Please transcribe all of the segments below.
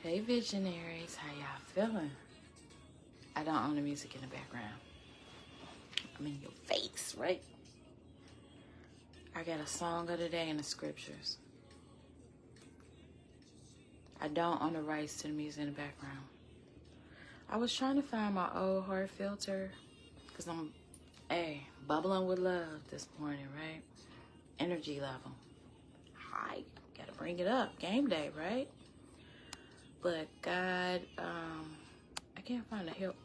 Hey visionaries, how y'all feeling? I don't own the music in the background. I'm in your face, right? I got a song of the day in the scriptures. I don't own the rights to the music in the background. I was trying to find my old heart filter because I'm, bubbling with love this morning, right? Energy level. High. Gotta bring it up. Game day, right? But God, I can't find a help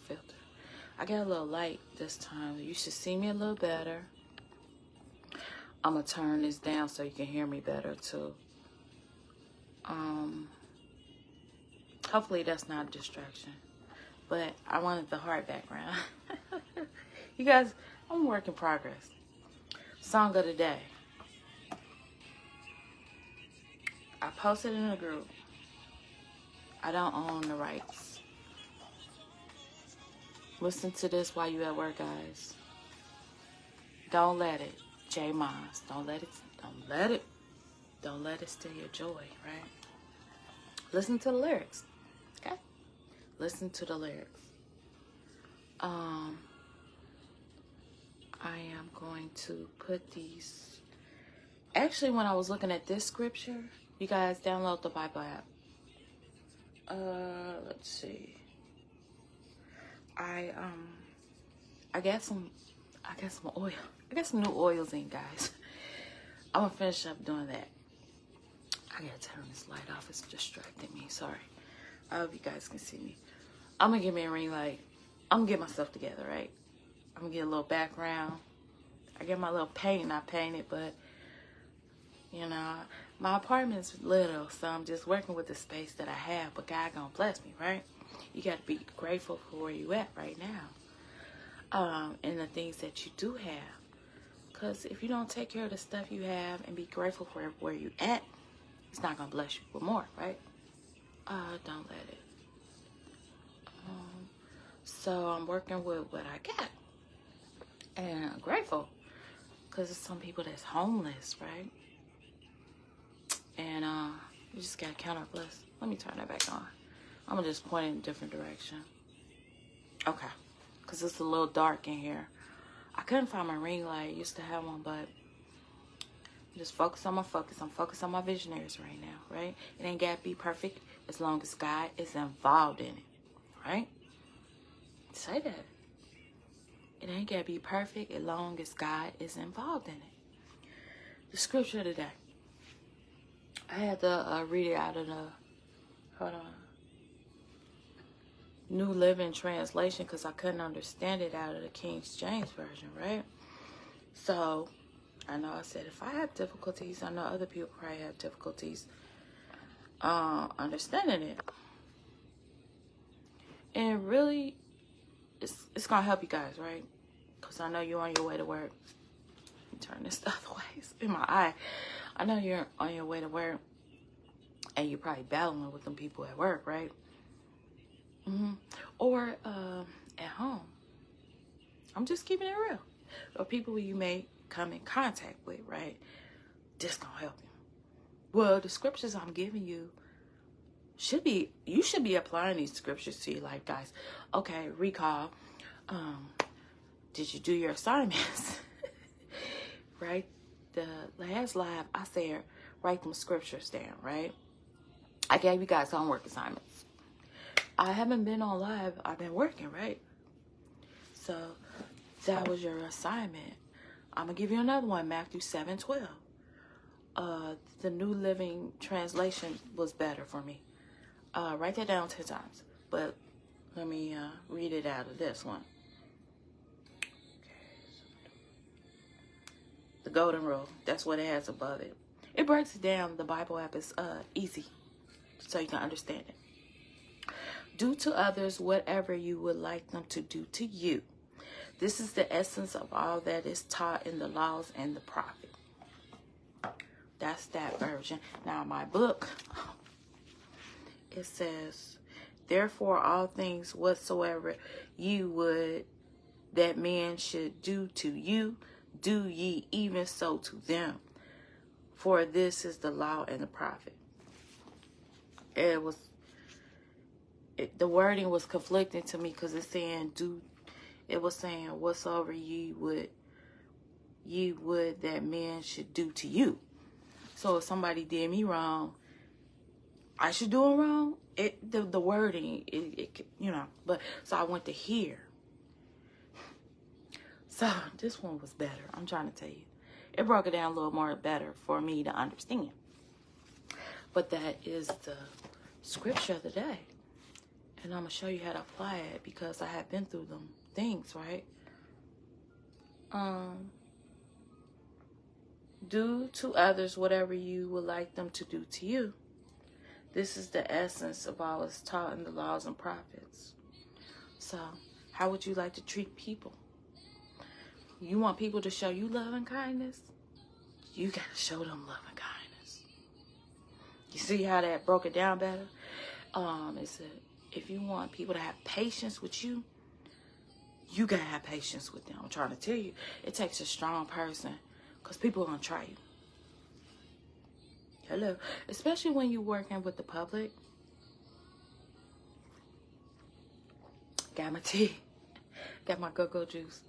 filter. I got a little light this time. You should see me a little better. I'm gonna turn this down so you can hear me better too. Hopefully that's not a distraction. But I wanted the heart background. You guys, I'm a work in progress. Song of the day. I posted in a group. I don't own the rights. Listen to this while you at work, guys. Don't let it. J Moss. Don't let it steal your joy, right? Listen to the lyrics. Okay? Listen to the lyrics. I am going to put these. Actually, when I was looking at this scripture, you guys download the Bible app. Let's see. I got some oil. I got some new oils in, guys. I'm gonna finish up doing that. I gotta turn this light off. It's distracting me. Sorry. I hope you guys can see me. I'm gonna give me a ring light. I'm gonna get myself together, right? I'm gonna get a little background. I get my little paint. I painted, but you know, my apartment's little, so I'm just working with the space that I have. But God gonna bless me, right? You gotta be grateful for where you at right now, and the things that you do have. Cause if you don't take care of the stuff you have and be grateful for where you at, it's not gonna bless you with more, right? Don't let it. So I'm working with what I got, and I'm grateful. Cause there's some people that's homeless, right? And you just gotta count our blessings. Let me turn that back on. I'm gonna just point in a different direction. Okay, cause it's a little dark in here. I couldn't find my ring light. I used to have one, but just focus on my focus. I'm focused on my visionaries right now, right? It ain't gotta be perfect as long as God is involved in it, right? Say that. It ain't gotta be perfect as long as God is involved in it. The scripture today. I had to read it out of the, hold on, New Living Translation because I couldn't understand it out of the King James Version, right? So, I know I said if I have difficulties, I know other people probably have difficulties understanding it. And really, it's going to help you guys, right? Because I know you're on your way to work. Turn this the other way. It's in my eye. I know you're on your way to work and you're probably battling with them people at work, right? Or at home. I'm just keeping it real. Or people who you may come in contact with, right? This gonna help you. Well, the scriptures I'm giving you you should be applying these scriptures to your life, guys. Okay, recall. Did you do your assignments? Right? The last live, I said, write them scriptures down, right? I gave you guys homework assignments. I haven't been on live. I've been working, right? So that was your assignment. I'm going to give you another one, Matthew 7:12. The New Living Translation was better for me. Write that down 10 times. But let me read it out of this one. The Golden Rule. That's what it has above it. It breaks it down. The Bible app is easy, so you can understand it. Do to others whatever you would like them to do to you. This is the essence of all that is taught in the laws and the prophets. That's that version. Now, my book, it says, therefore, all things whatsoever you would that men should do to you, do ye even so to them. For this is the law and the prophet. It was the wording was conflicting to me because it's saying it was saying whatsoever ye would that men should do to you. So if somebody did me wrong, I should do them wrong. The wording, you know. But so I went to here. So this one was better. I'm trying to tell you, it broke it down a little more better for me to understand. But that is the scripture of the day, and I'm gonna show you how to apply it because I have been through them things, right? Do to others whatever you would like them to do to you. This is the essence of all that's taught in the laws and prophets. So, how would you like to treat people? You want people to show you love and kindness? You got to show them love and kindness. You see how that broke it down better? It said, if you want people to have patience with you, you got to have patience with them. I'm trying to tell you, it takes a strong person because people are going to try you. Hello. Especially when you're working with the public. Got my tea. Got my go-go juice.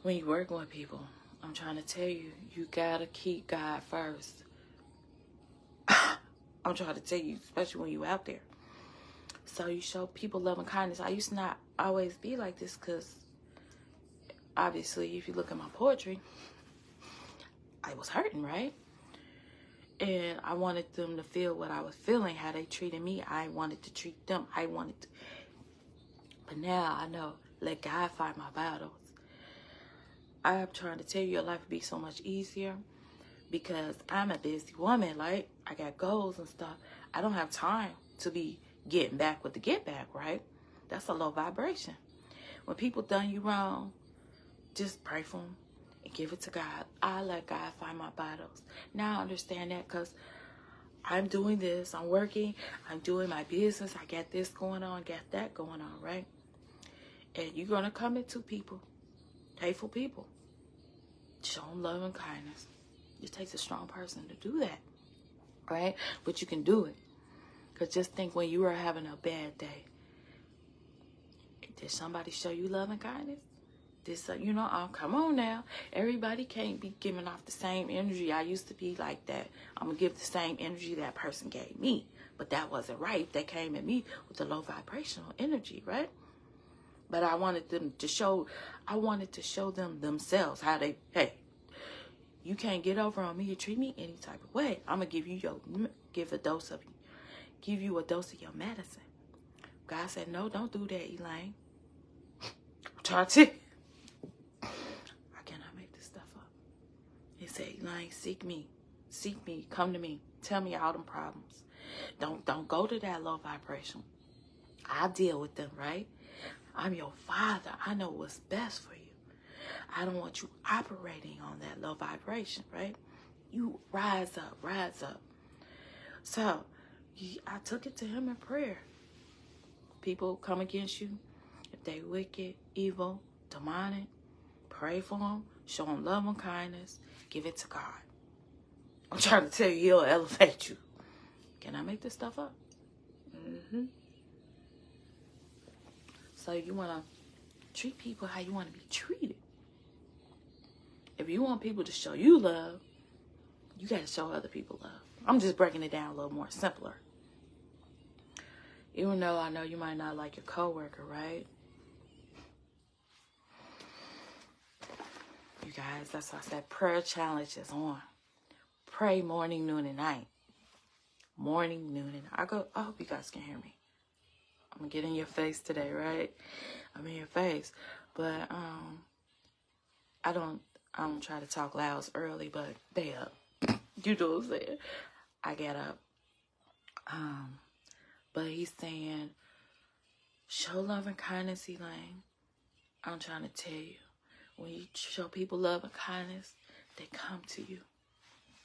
When you're working with people, I'm trying to tell you, you got to keep God first. I'm trying to tell you, especially when you're out there. So you show people love and kindness. I used to not always be like this because obviously if you look at my poetry, I was hurting, right? And I wanted them to feel what I was feeling, how they treated me. I wanted to treat them. But now I know, let God fight my battles. I'm trying to tell you, your life would be so much easier because I'm a busy woman. Like, I got goals and stuff. I don't have time to be getting back with the get back, right? That's a low vibration. When people done you wrong, just pray for them and give it to God. I let God fight my battles. Now I understand that because I'm doing this. I'm working. I'm doing my business. I got this going on, got that going on, right? And you're going to come into people, hateful people. Show them love and kindness. It takes a strong person to do that, right? But you can do it. Because just think when you are having a bad day, did somebody show you love and kindness? You know, oh, come on now. Everybody can't be giving off the same energy. I used to be like that. I'm going to give the same energy that person gave me. But that wasn't right. They came at me with a low vibrational energy, right? But I wanted them to show them themselves how they, hey, you can't get over on me or treat me any type of way. I'm going to give you give you a dose of your medicine. God said, no, don't do that, Elaine. I'm trying to. I cannot make this stuff up. He said, Elaine, seek me, come to me, tell me all them problems. Don't go to that low vibration. I'll deal with them, right? I'm your father. I know what's best for you. I don't want you operating on that low vibration, right? You rise up, rise up. So I took it to him in prayer. People come against you. If they wicked, evil, demonic, pray for them. Show them love and kindness. Give it to God. I'm trying to tell you, he'll elevate you. Can I make this stuff up? So you want to treat people how you want to be treated. If you want people to show you love, you got to show other people love. I'm just breaking it down a little more simpler. Even though I know you might not like your coworker, right? You guys, that's why I said prayer challenge is on. Pray morning, noon, and night. Morning, noon, and night. I hope you guys can hear me. I'm going to get in your face today, right? I'm in your face. But I don't try to talk loud early, but they up. You know what I'm saying? I get up. But he's saying, show love and kindness, Elaine. I'm trying to tell you, when you show people love and kindness, they come to you.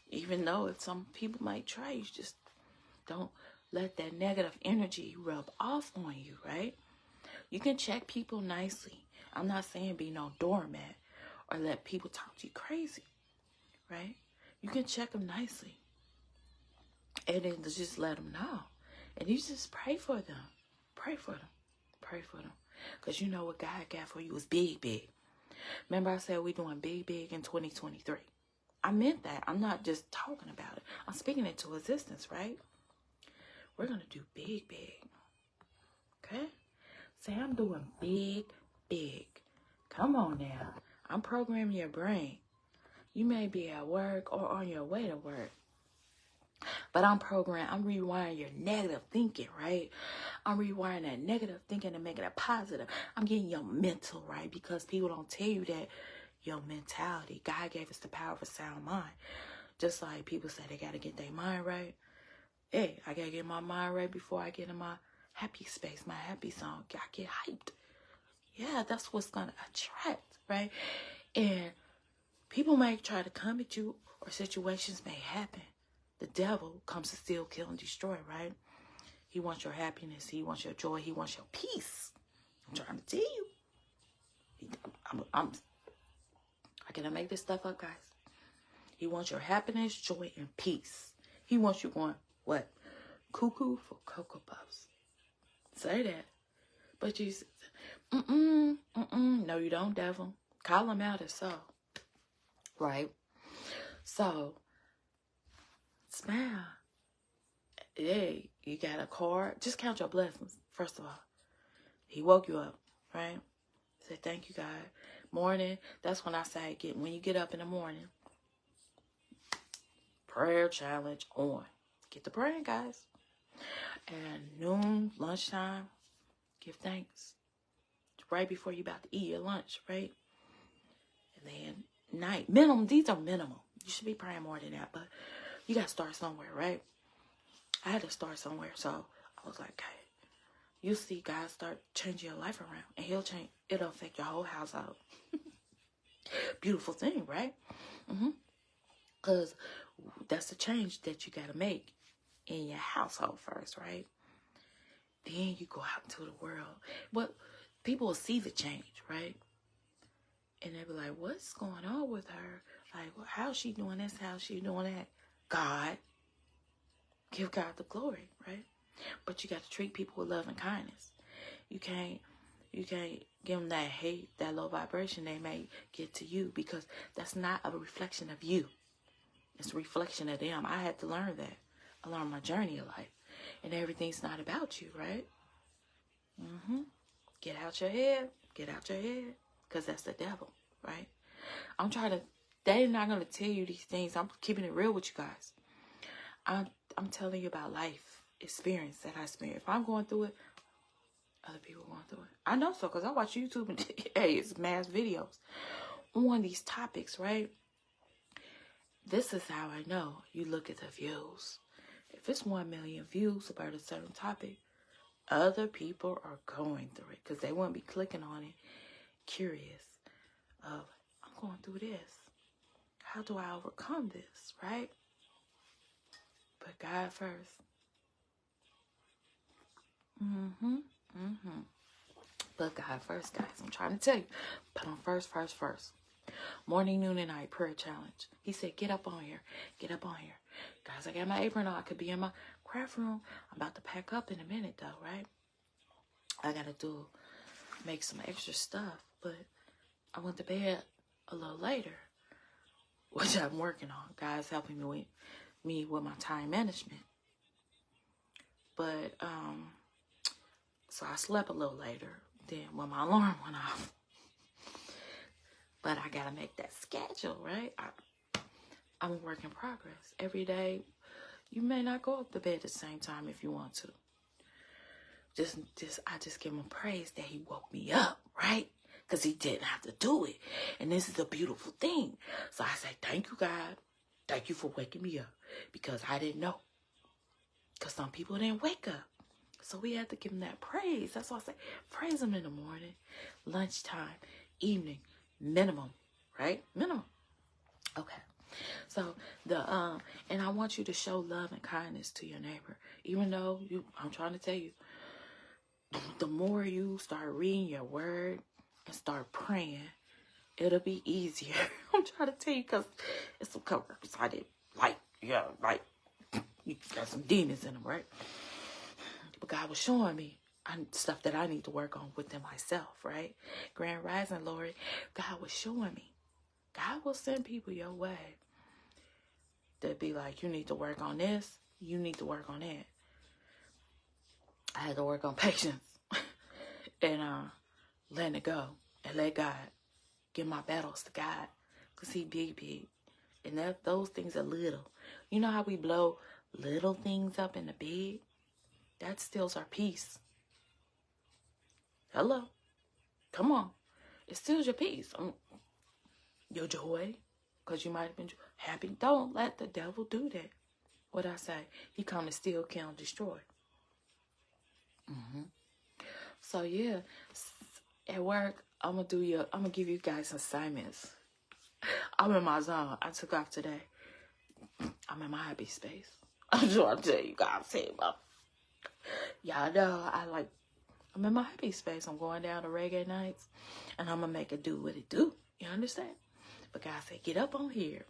Even though if some people might try, you just don't let that negative energy rub off on you, right? You can check people nicely. I'm not saying be no doormat or let people talk to you crazy, right? You can check them nicely. And then just let them know, And you just pray for them. Pray for them. Pray for them. Because you know what God got for you is big, big. Remember I said we're doing big, big in 2023. I meant that. I'm not just talking about it. I'm speaking it to existence, right? We're going to do big, big. Okay? Say I'm doing big, big. Come on now. I'm programming your brain. You may be at work or on your way to work. But I'm rewiring your negative thinking, right? I'm rewiring that negative thinking and making it positive. I'm getting your mental right, because people don't tell you that your mentality. God gave us the power of a sound mind. Just like people say they got to get their mind right. Hey, I got to get my mind right before I get in my happy space, my happy song. I get hyped. Yeah, that's what's going to attract, right? And people may try to come at you, or situations may happen. The devil comes to steal, kill, and destroy, right? He wants your happiness. He wants your joy. He wants your peace. I'm trying to tell you. I cannot make this stuff up, guys. He wants your happiness, joy, and peace. He wants you going, what? Cuckoo for Cocoa Puffs. Say that. But Jesus, no, you don't, devil. Call him out as so. Right? So, smile. Hey, you got a car. Just count your blessings, first of all. He woke you up, right? Say, thank you, God. Morning, that's when I say, when you get up in the morning, prayer challenge on. Get the praying, guys. And noon, lunchtime, give thanks. Right before you about to eat your lunch, right? And then night, minimum, these are minimal. You should be praying more than that, but you got to start somewhere, right? I had to start somewhere, so I was like, hey, you see God start changing your life around, and it'll affect your whole household. Beautiful thing, right? Because that's the change that you got to make in your household first, right? Then you go out into the world. But people will see the change, right? And they'll be like, what's going on with her? Like, well, how's she doing this? How's she doing that? God. Give God the glory, right? But you got to treat people with love and kindness. You can't give them that hate, that low vibration they may get to you, because that's not a reflection of you. It's a reflection of them. I had to learn that. I learned my journey of life. And everything's not about you, right? Get out your head. Get out your head. Because that's the devil, right? They're not going to tell you these things. I'm keeping it real with you guys. I'm telling you about life experience that I experienced. If I'm going through it, other people going through it. I know so, because I watch YouTube and hey, it's mass videos on these topics, right? This is how I know. You look at the views. If it's 1 million views about a certain topic, other people are going through it, because they wouldn't be clicking on it curious of, I'm going through this. How do I overcome this, right? Put God first. Put God first, guys. I'm trying to tell you. Put him first. Morning, noon, and night prayer challenge. He said, get up on here. Get up on here. Guys, I got my apron on. I could be in my craft room. I'm about to pack up in a minute, though, right? I got to make some extra stuff. But I went to bed a little later, which I'm working on. God's helping me with my time management. But, so I slept a little later than when my alarm went off. But I got to make that schedule, right? I'm a work in progress. Every day, you may not go up to bed at the same time if you want to. I just give him praise that he woke me up, right? Because he didn't have to do it. And this is a beautiful thing. So I say, thank you, God. Thank you for waking me up. Because I didn't know. Because some people didn't wake up. So we have to give him that praise. That's why I say, praise him in the morning, lunchtime, evening, minimum, right? Minimum. Okay. So and I want you to show love and kindness to your neighbor. Even though I'm trying to tell you, the more you start reading your word and start praying, it'll be easier. I'm trying to tell you, because it's some coworkers I didn't like. Yeah, like, you got some demons in them, right? But God was showing me stuff that I need to work on within myself, right? Grand Rising, Lord, God was showing me. God will send people your way that be like, you need to work on this, you need to work on that. I had to work on patience and letting it go and let God give my battles to God, because he big. And those things are little. You know how we blow little things up in the big? That steals our peace. Hello. Come on. It steals your peace. Your joy. Because you might have been happy. Don't let the devil do that. What I say? He come to steal, kill, and destroy. So yeah. At work, I'm gonna give you guys assignments. I'm in my zone. I took off today. I'm in my happy space. I'm trying to tell you guys, y'all know I'm in my happy space. I'm going down to reggae nights, and I'm gonna make it do what it do. You understand? But God said, get up on here,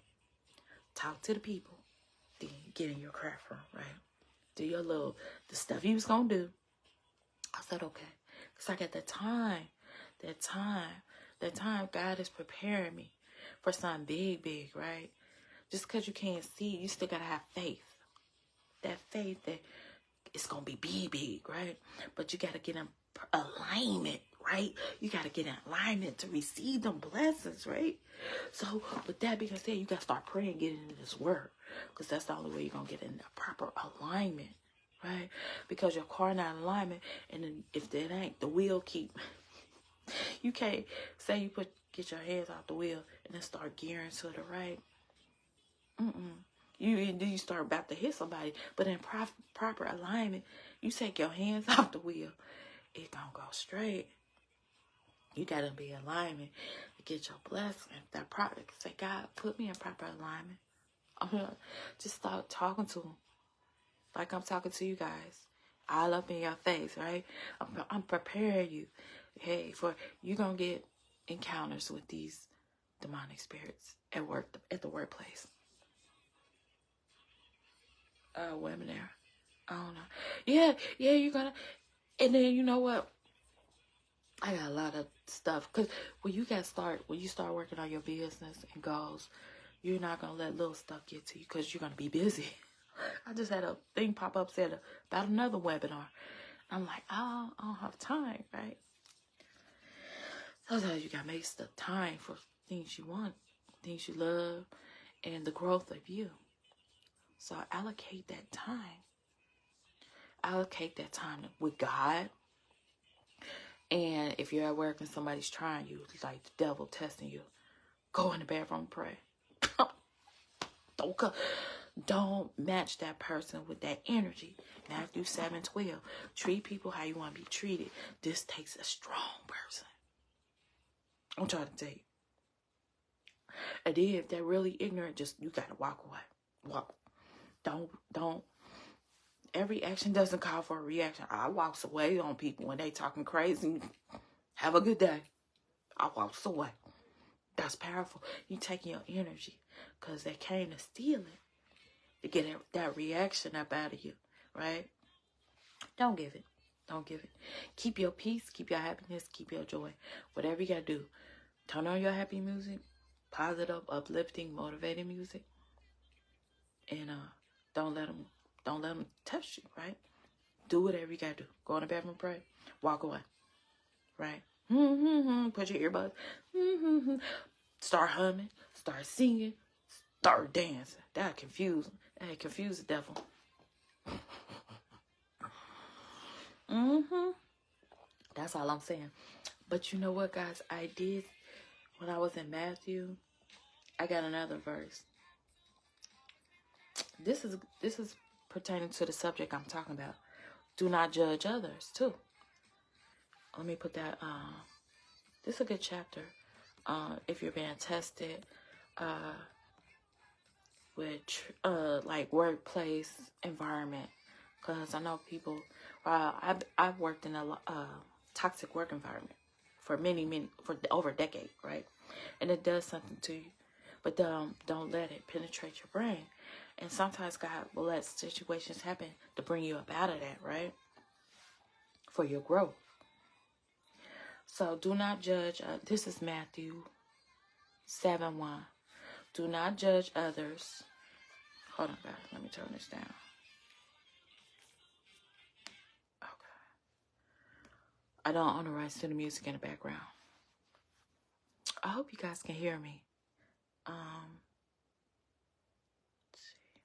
talk to the people, then get in your craft room, right? Do the stuff you was gonna do. I said, okay, because I got that time God is preparing me for something big, right? Just because you can't see, you still gotta have faith. That faith that it's gonna be big, right? But you gotta get in alignment, right? You gotta get in alignment to receive them blessings, right? So with that being said, you gotta start praying, get into this word, because that's the only way you're gonna get in the proper alignment, right? Because your car not in alignment, and then if it ain't, the wheel keep. You can't say you get your hands off the wheel and then start gearing to the right. You start about to hit somebody, but in proper alignment, you take your hands off the wheel, it gonna go straight. You gotta be in alignment to get your blessing. That product, say, God, put me in proper alignment. I'm gonna just start talking to him like I'm talking to you guys, all up in your face, right? I'm preparing you. Hey, for you gonna get encounters with these demonic spirits at work, at the workplace. Women there. I don't know. Yeah, you're gonna. And then you know what? I got a lot of stuff, because when you start working on your business and goals, you're not gonna let little stuff get to you, because you're gonna be busy. I just had a thing pop up said about another webinar. I'm like, I don't have time, right? Sometimes you gotta make the time for things you want, things you love, and the growth of you. So allocate that time. Allocate that time with God. And if you're at work and somebody's trying you, like the devil testing you, go in the bathroom and pray. Don't match that person with that energy. Matthew 7:12. Treat people how you want to be treated. This takes a strong person. I'm trying to tell you. And then if they're really ignorant, you gotta walk away. Walk. Don't. Every action doesn't call for a reaction. I walks away on people when they talking crazy. Have a good day. I walks away. That's powerful. You taking your energy, because they came to steal it, to get that reaction up out of you, right? Don't give it. Keep your peace, keep your happiness, keep your joy. Whatever you gotta do. Turn on your happy music, positive, uplifting, motivating music, and don't let them touch you, right? Do whatever you gotta do. Go in the bathroom, pray, walk away, right? Put your earbuds. Start humming, start singing, start dancing. That confuse the devil. That's all I'm saying. But you know what, guys? I did, when I was in Matthew, I got another verse. This is pertaining to the subject I'm talking about. Do not judge others, too. Let me put that, this is a good chapter. If you're being tested, with, like, workplace environment. Because I know people, I've worked in a toxic work environment for for over a decade, right? And it does something to you. But don't let it penetrate your brain. And sometimes God will let situations happen to bring you up out of that, right? for your growth. So do not judge. This is Matthew 7:1. Do not judge others. Hold on, guys. Let me turn this down. Okay. I don't own the rights to the music in the background. I hope you guys can hear me. Let's see.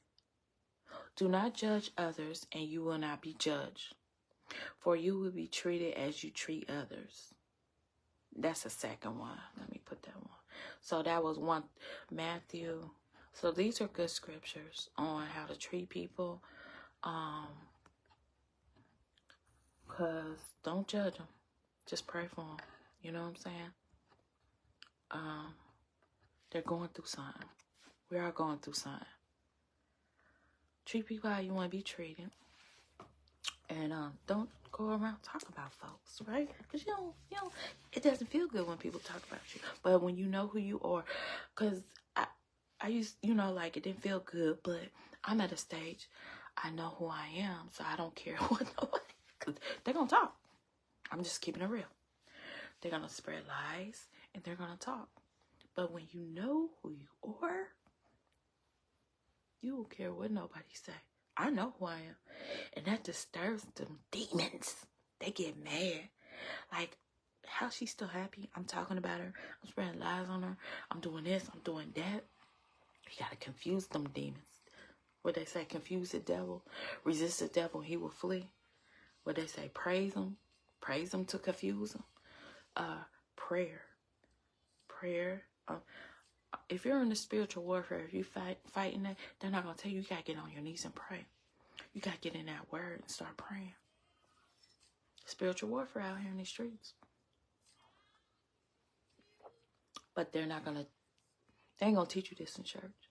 Do not judge others, and you will not be judged. For you will be treated as you treat others. That's the second one. Let me put that one. So that was one, Matthew. So these are good scriptures on how to treat people. Because don't judge them. Just pray for them. You know what I'm saying? They're going through something. We are going through something. Treat people how you want to be treated. And don't go around talking about folks, right? Because you know, it doesn't feel good when people talk about you. But when you know who you are, because I used, like it didn't feel good, but I'm at a stage, I know who I am, so I don't care what nobody, because they're going to talk. I'm just keeping it real. They're going to spread lies, and they're going to talk. But when you know who you are, you don't care what nobody say. I know who I am. And that disturbs them demons. They get mad. Like, how she's still happy? I'm talking about her. I'm spreading lies on her. I'm doing this. I'm doing that. You got to confuse them demons. What they say, confuse the devil. Resist the devil, he will flee. What they say, praise him. Praise him to confuse him. Prayer. If you're in the spiritual warfare, if you fighting that, they're not going to tell you, you got to get on your knees and pray. You got to get in that word and start praying. Spiritual warfare out here in these streets. But they ain't going to teach you this in church.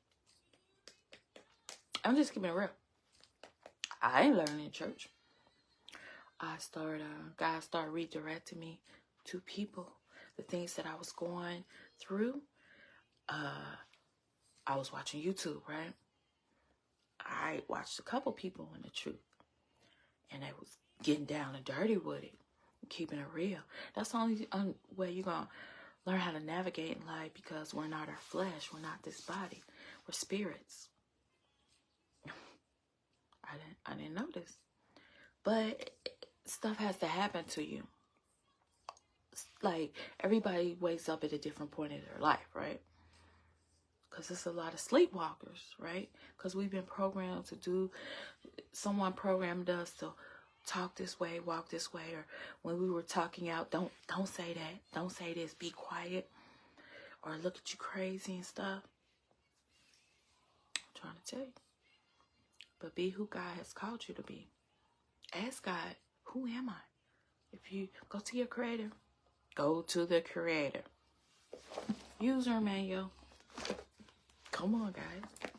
I'm just keeping it real. I ain't learning in church. God started redirecting me to people. The things that I was going through. I was watching YouTube, right? I watched a couple people in the truth. And they was getting down and dirty with it. Keeping it real. That's the only way you're going to learn how to navigate in life, because we're not our flesh. We're not this body. We're spirits. I didn't know this. But stuff has to happen to you. Like, everybody wakes up at a different point in their life, right? Because there's a lot of sleepwalkers, right? Because we've been programmed to do, someone programmed us to talk this way, walk this way, or when we were talking out, don't say that, don't say this, be quiet, or look at you crazy and stuff. I'm trying to tell you. But be who God has called you to be. Ask God, who am I? If you go to your creator, go to the creator. User manual. Come on, guys.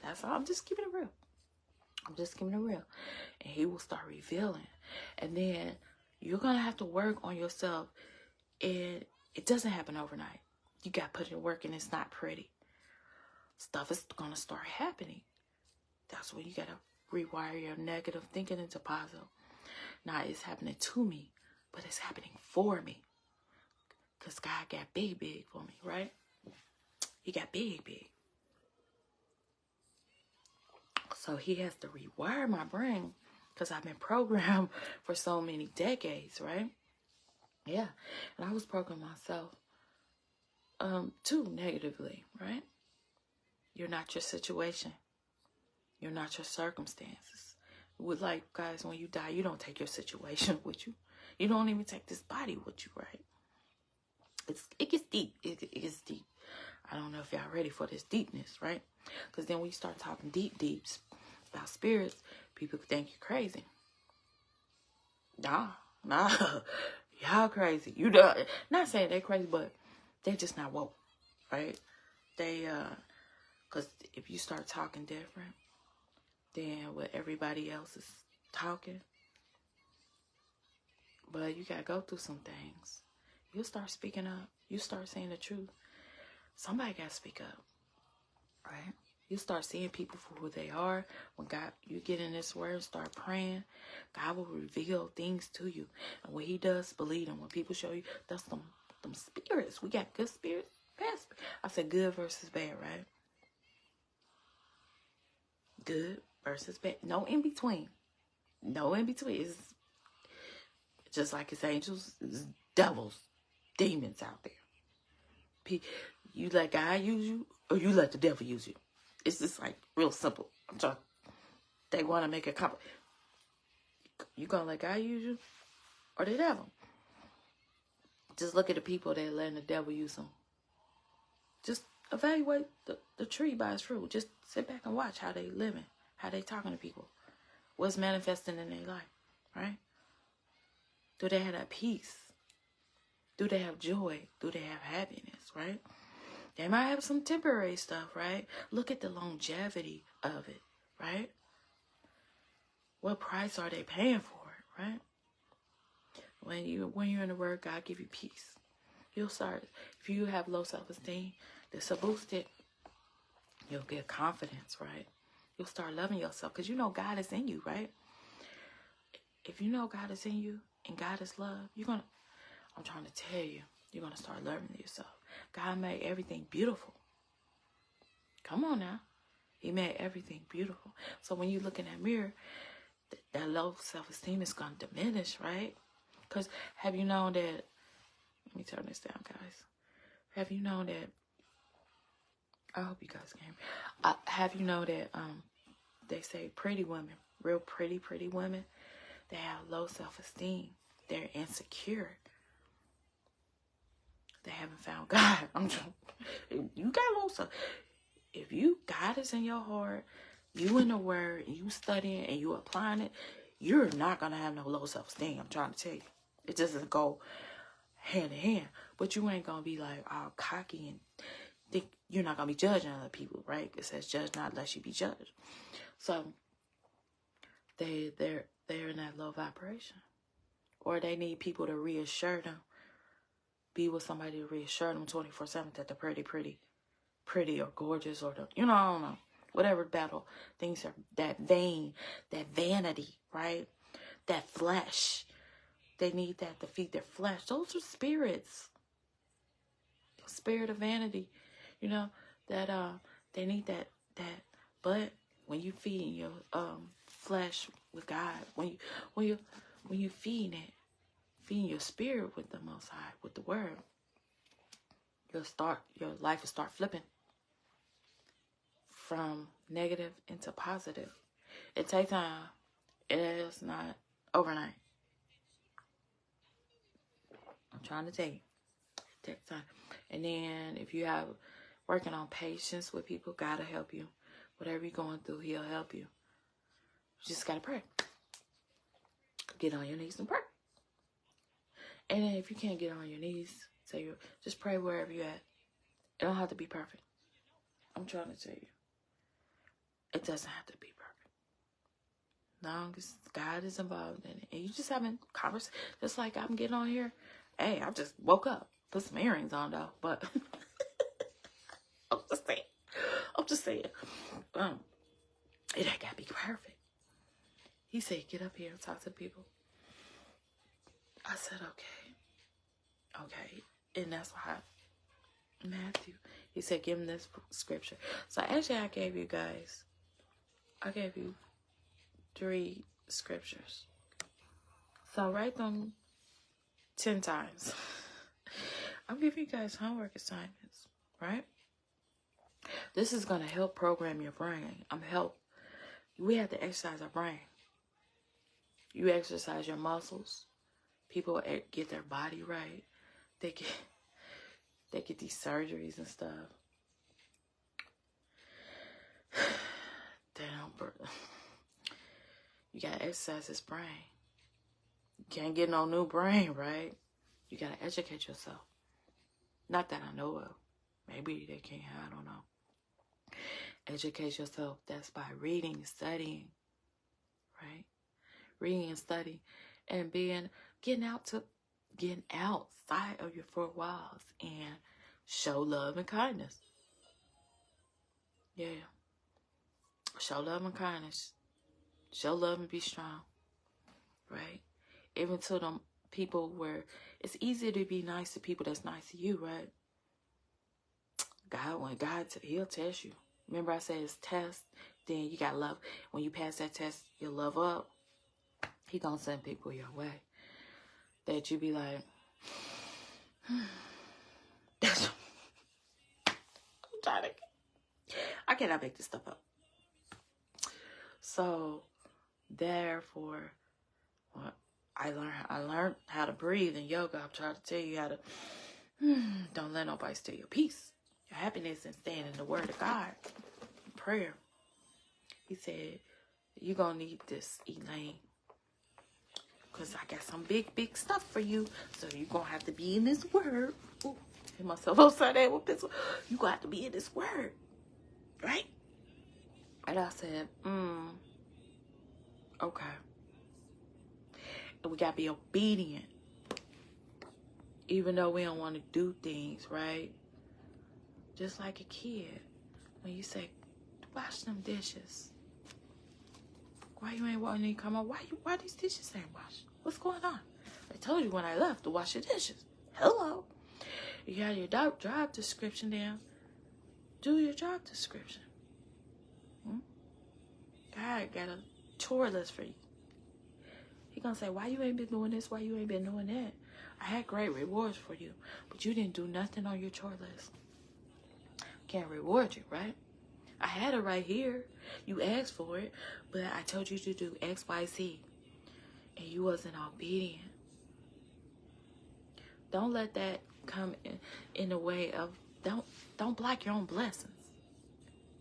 That's all. I'm just keeping it real. And he will start revealing. And then you're going to have to work on yourself. And it doesn't happen overnight. You got to put in work, and it's not pretty. Stuff is going to start happening. That's when you got to rewire your negative thinking into positive. Now, it's happening to me, but it's happening for me. Because God got big for me, right? He got big. So he has to rewire my brain, because I've been programmed for so many decades, right? Yeah. And I was programming myself too negatively, right? You're not your situation. You're not your circumstances. With, like, guys, when you die, you don't take your situation with you. You don't even take this body with you, right? It gets deep. It gets deep. I don't know if y'all ready for this deepness, right? Because then when you start talking deeps about spirits, people think you're crazy. Nah. Y'all crazy. You know, not saying they're crazy, but they're just not woke, right? They, because if you start talking different than what everybody else is talking, but you gotta go through some things. You start speaking up. You start saying the truth. Somebody gotta speak up, right? You start seeing people for who they are. When God, you get in this word, start praying, God will reveal things to you. And when he does, believe him. When people show you, that's them spirits. We got good spirits, bad spirits. I said good versus bad, right? Good versus bad. No in between. No in between. It's just like it's angels, it's devils, demons out there. You let God use you, or you let the devil use you. It's just like real simple. I'm trying. They want to make it complicated. You gonna let God use you, or the devil? Just look at the people that letting the devil use them. Just evaluate the tree by its fruit. Just sit back and watch how they living, how they talking to people, what's manifesting in their life, right? Do they have that peace? Do they have joy? Do they have happiness, right? They might have some temporary stuff, right? Look at the longevity of it, right? What price are they paying for it, right? When you're in the word, God give you peace. You'll start, if you have low self-esteem, this will boost it. You'll get confidence, right? You'll start loving yourself because you know God is in you, right? If you know God is in you and God is love, I'm trying to tell you, you're going to start loving yourself. God made everything beautiful. Come on now. He made everything beautiful. So when you look in that mirror, that low self-esteem is going to diminish, right? Because have you known that, let me turn this down, guys. Have you known that, I hope you guys can hear me. Have you known that they say pretty women, real pretty women, they have low self-esteem. They're insecure. They haven't found God. You got low self. If God is in your heart, you in the word, and you studying and you applying it, you're not going to have no low self-esteem. I'm trying to tell you. It doesn't go hand in hand. But you ain't going to be like all cocky and think you're not going to be judging other people, right? It says judge not lest you be judged. So they're in that low vibration. Or they need people to reassure them. Be with somebody to reassure them 24/7 that they're pretty or gorgeous, or I don't know. Whatever battle things are, that vain, that vanity, right? That flesh. They need that to feed their flesh. Those are spirits. Spirit of vanity. That they need that. But when you feed your flesh with God, when you feeding your spirit with the Most High, with the Word, your life will start flipping from negative into positive. It takes time. It is not overnight. I'm trying to tell you. It takes time. And then if you have working on patience with people, God will help you. Whatever you're going through, he'll help you. You just got to pray. Get on your knees and pray. And then if you can't get on your knees, just pray wherever you're at. It don't have to be perfect. I'm trying to tell you. It doesn't have to be perfect. Long as God is involved in it. And you just having conversation. Just like I'm getting on here. Hey, I just woke up. Put some earrings on though. But I'm just saying. It ain't gotta be perfect. He said, get up here and talk to people. I said, okay. And that's why Matthew, he said, give him this scripture. So actually I gave you 3 scriptures. So write them 10 times. I'm giving you guys homework assignments, right? This is going to help program your brain. We have to exercise our brain. You exercise your muscles. People get their body right. They get these surgeries and stuff. You got to exercise this brain. You can't get no new brain, right? You got to educate yourself. Not that I know of. Maybe they can't. I don't know. Educate yourself. That's by reading and studying, right? Reading and studying, and getting outside of your 4 walls and show love and kindness. Yeah. Show love and kindness. Show love and be strong. Right? Even to them people where it's easier to be nice to people that's nice to you, right? He'll test you. Remember I said it's test, then you got love. When you pass that test, your love up, he gonna send people your way that you be like, that's, I cannot make this stuff up. So therefore, I learned how to breathe in yoga. I'm trying to tell you how to don't let nobody steal your peace, your happiness, and stand in the word of God. Prayer. He said, you're going to need this, Elaine. Because I got some big stuff for you. So you're going to have to be in this word. Ooh, hit myself upside down with this one. You're going to have to be in this word. Right? And I said, okay. And we got to be obedient. Even though we don't want to do things, right? Just like a kid. When you say, wash them dishes. Why you ain't wanting to come on? Why these dishes ain't washed? What's going on? I told you when I left to wash your dishes. Hello. You got your job description down. Do your job description. God got a chore list for you. He gonna say, why you ain't been doing this? Why you ain't been doing that? I had great rewards for you, but you didn't do nothing on your chore list. Can't reward you, right? I had it right here. You asked for it, but I told you to do X, Y, Z, and you wasn't obedient. Don't let that come in the way of, don't block your own blessings,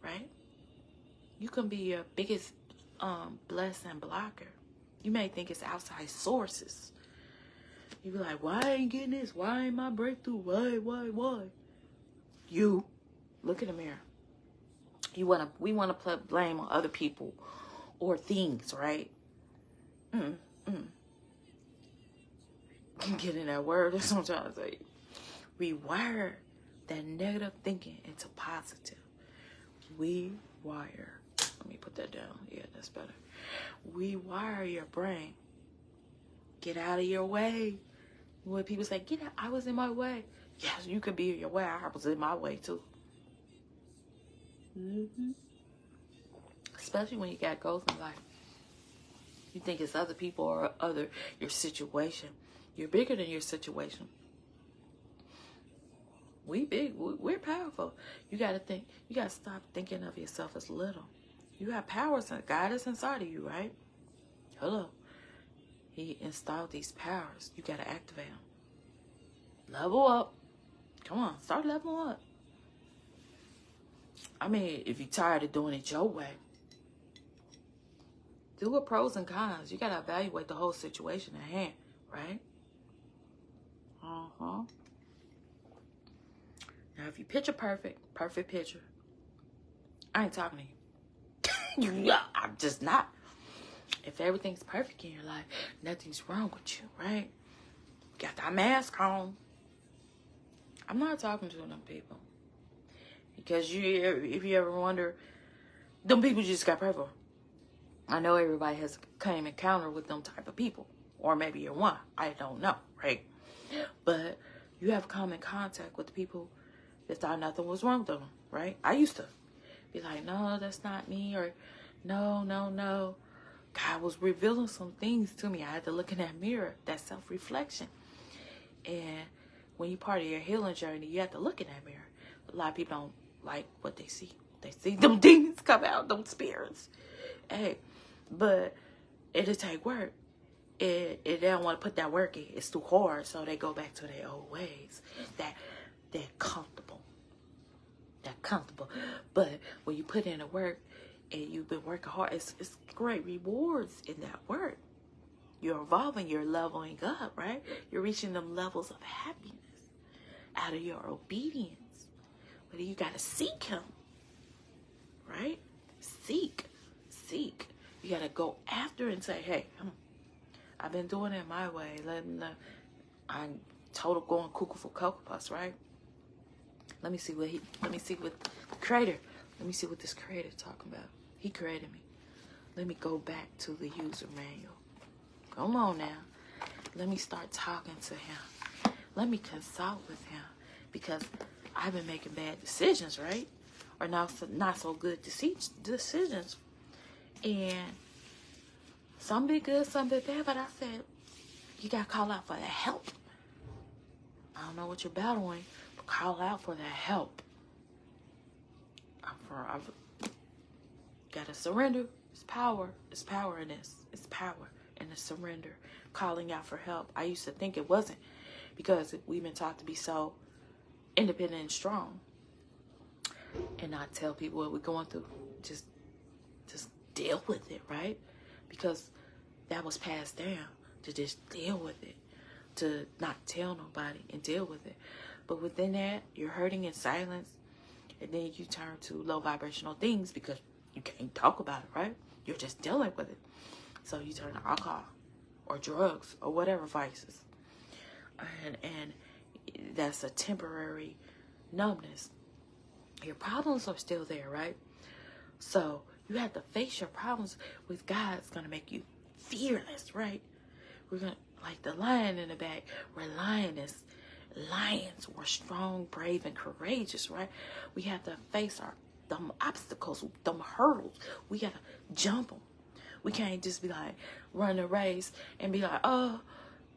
right? You can be your biggest blessing blocker. You may think it's outside sources. You be like, why I ain't getting this? Why ain't my breakthrough? Why? You look in the mirror. We wanna put blame on other people or things, right? Get in that word. That's what I'm trying to say. Rewire that negative thinking into positive. Rewire. Let me put that down. Yeah, that's better. Rewire your brain. Get out of your way. When people say, get out, I was in my way. Yes, you could be in your way. I was in my way too. Especially when you got goals in life. You think it's other people or your situation. You're bigger than your situation. We big. We're powerful. You got to think. You got to stop thinking of yourself as little. You got powers and God is inside of you, right? Hello. He installed these powers. You got to activate them. Level up. Come on, start leveling up. I mean, if you're tired of doing it your way, do a pros and cons. You got to evaluate the whole situation at hand, right? Now, if you picture perfect picture, I ain't talking to you. I'm just not. If everything's perfect in your life, nothing's wrong with you, right? Got that mask on. I'm not talking to them people. Because if you ever wonder, them people just got perfect. I know everybody has come encounter with them type of people. Or maybe you're one. I don't know, right? But you have come in contact with the people that thought nothing was wrong with them, right? I used to be like, no, that's not me. Or no. God was revealing some things to me. I had to look in that mirror, that self-reflection. And when you're part of your healing journey, you have to look in that mirror. A lot of people don't like what they see. They see them demons come out, them spirits. Hey, but it'll take work. They don't want to put that work in. It's too hard, so they go back to their old ways. They're comfortable. They're comfortable. But when you put in the work and you've been working hard, it's great rewards in that work. You're evolving, you're leveling up, right? You're reaching them levels of happiness out of your obedience. But you got to seek him, right? Seek. You got to go after and say, hey, I've been doing it my way. I'm total going cuckoo for Cocoa Puffs, right? Let me see what the creator, let me see what this creator talking about. He created me. Let me go back to the user manual. Come on now. Let me start talking to him. Let me consult with him, because I've been making bad decisions, right? Or not so good decisions. And some be good, some be bad. But I said, you got to call out for the help. I don't know what you're battling, but call out for the help. I've got to surrender. It's power. It's power in this. It's power in the surrender. Calling out for help. I used to think it wasn't, because we've been taught to be so independent and strong, and not tell people what we're going through. Just deal with it, right? Because that was passed down, to just deal with it, to not tell nobody and deal with it. But within that, you're hurting in silence, and then you turn to low vibrational things because you can't talk about it, right? You're just dealing with it. So you turn to alcohol or drugs or whatever vices. And that's a temporary numbness. Your problems are still there, right? So you have to face your problems with God. It's going to make you fearless, right? We're going to, like the lion in the back, we're lions. We're strong, brave, and courageous, right? We have to face them obstacles, them hurdles. We got to jump them. We can't just be like, run a race and be like, oh,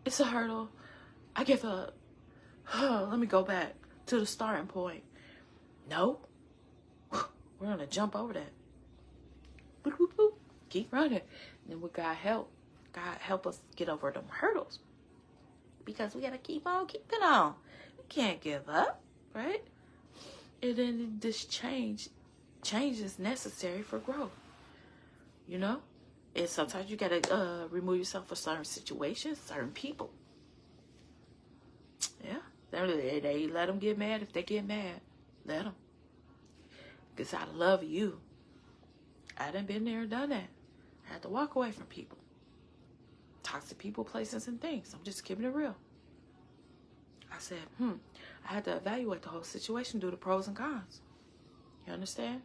it's a hurdle. I give up. Let me go back to the starting point. No. We're going to jump over that. Boop, boop, boop. Keep running. Then we got help. God help us get over them hurdles. Because we got to keep on keeping on. We can't give up, right? And then this change is necessary for growth. You know? And sometimes you got to remove yourself from certain situations, certain people. Yeah. They let them get mad if they get mad. Let them. Because out of love of you, I done been there and done that. I had to walk away from people. Toxic people, places, and things. I'm just keeping it real. I said, I had to evaluate the whole situation, do the pros and cons. You understand?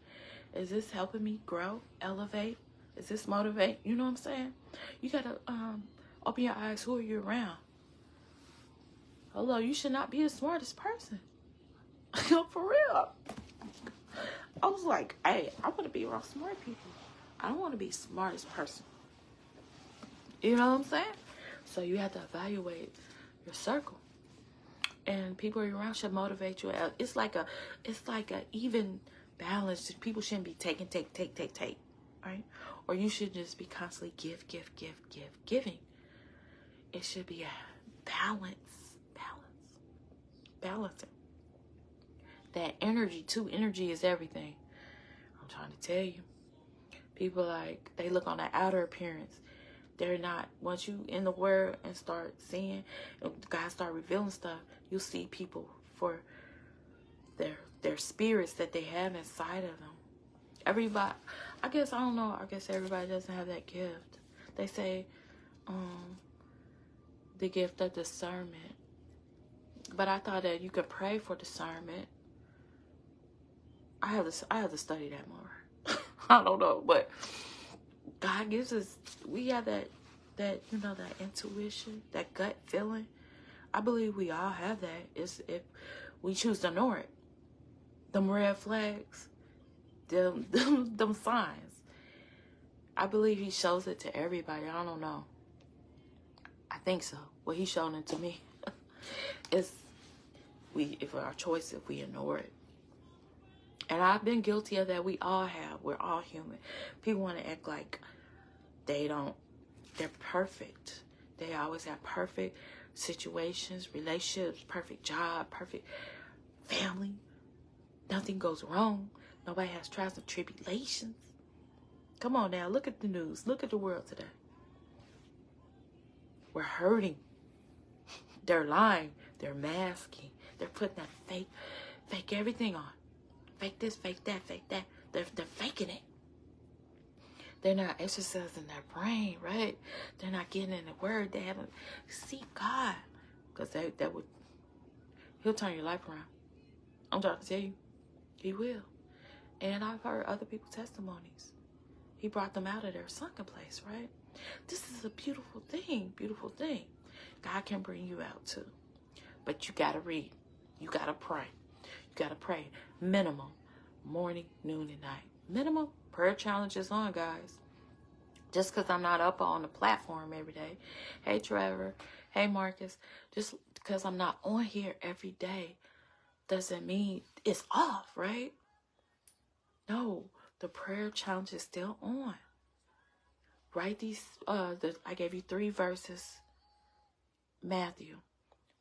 Is this helping me grow, elevate? Is this motivate? You know what I'm saying? You got to open your eyes. Who are you around? Hello, you should not be the smartest person. For real. I was like, hey, I want to be around smart people. I don't want to be the smartest person. You know what I'm saying? So you have to evaluate your circle. And people around should motivate you. It's like a even balance. People shouldn't be take, right? Or you should just be constantly giving. It should be a balancing. That energy too. Energy is everything. I'm trying to tell you. People like, they look on the outer appearance. They're not, once you in the word and start seeing, and God start revealing stuff, you'll see people for their spirits that they have inside of them. Everybody, I guess everybody doesn't have that gift. They say the gift of discernment. But I thought that you could pray for discernment. I have to study that more. I don't know, but God gives us, we have that that intuition, that gut feeling. I believe we all have that. It's if we choose to ignore it. Them red flags, them signs. I believe he shows it to everybody. I don't know. I think so. Well, he's shown it to me. It's if our choice, if we ignore it. And I've been guilty of that. We all have. We're all human. People want to act like they're perfect. They always have perfect situations, relationships, perfect job, perfect family. Nothing goes wrong. Nobody has trials and tribulations. Come on now, look at the news. Look at the world today. We're hurting. They're lying. They're masking. They're putting that fake everything on. Fake this, fake that, fake that. They're faking it. They're not exercising their brain, right? They're not getting in the word. They haven't seek God. Because he'll turn your life around. I'm trying to tell you. He will. And I've heard other people's testimonies. He brought them out of their sunken place, right? This is a beautiful thing, beautiful thing. God can bring you out too. But you got to read. You got to pray. You got to pray. Minimum, morning, noon, and night. Minimum prayer challenges on, guys. Just because I'm not up on the platform every day. Hey, Trevor. Hey, Marcus. Just because I'm not on here every day doesn't mean it's off, right? No, the prayer challenge is still on. Write these, I gave you 3 verses. Matthew.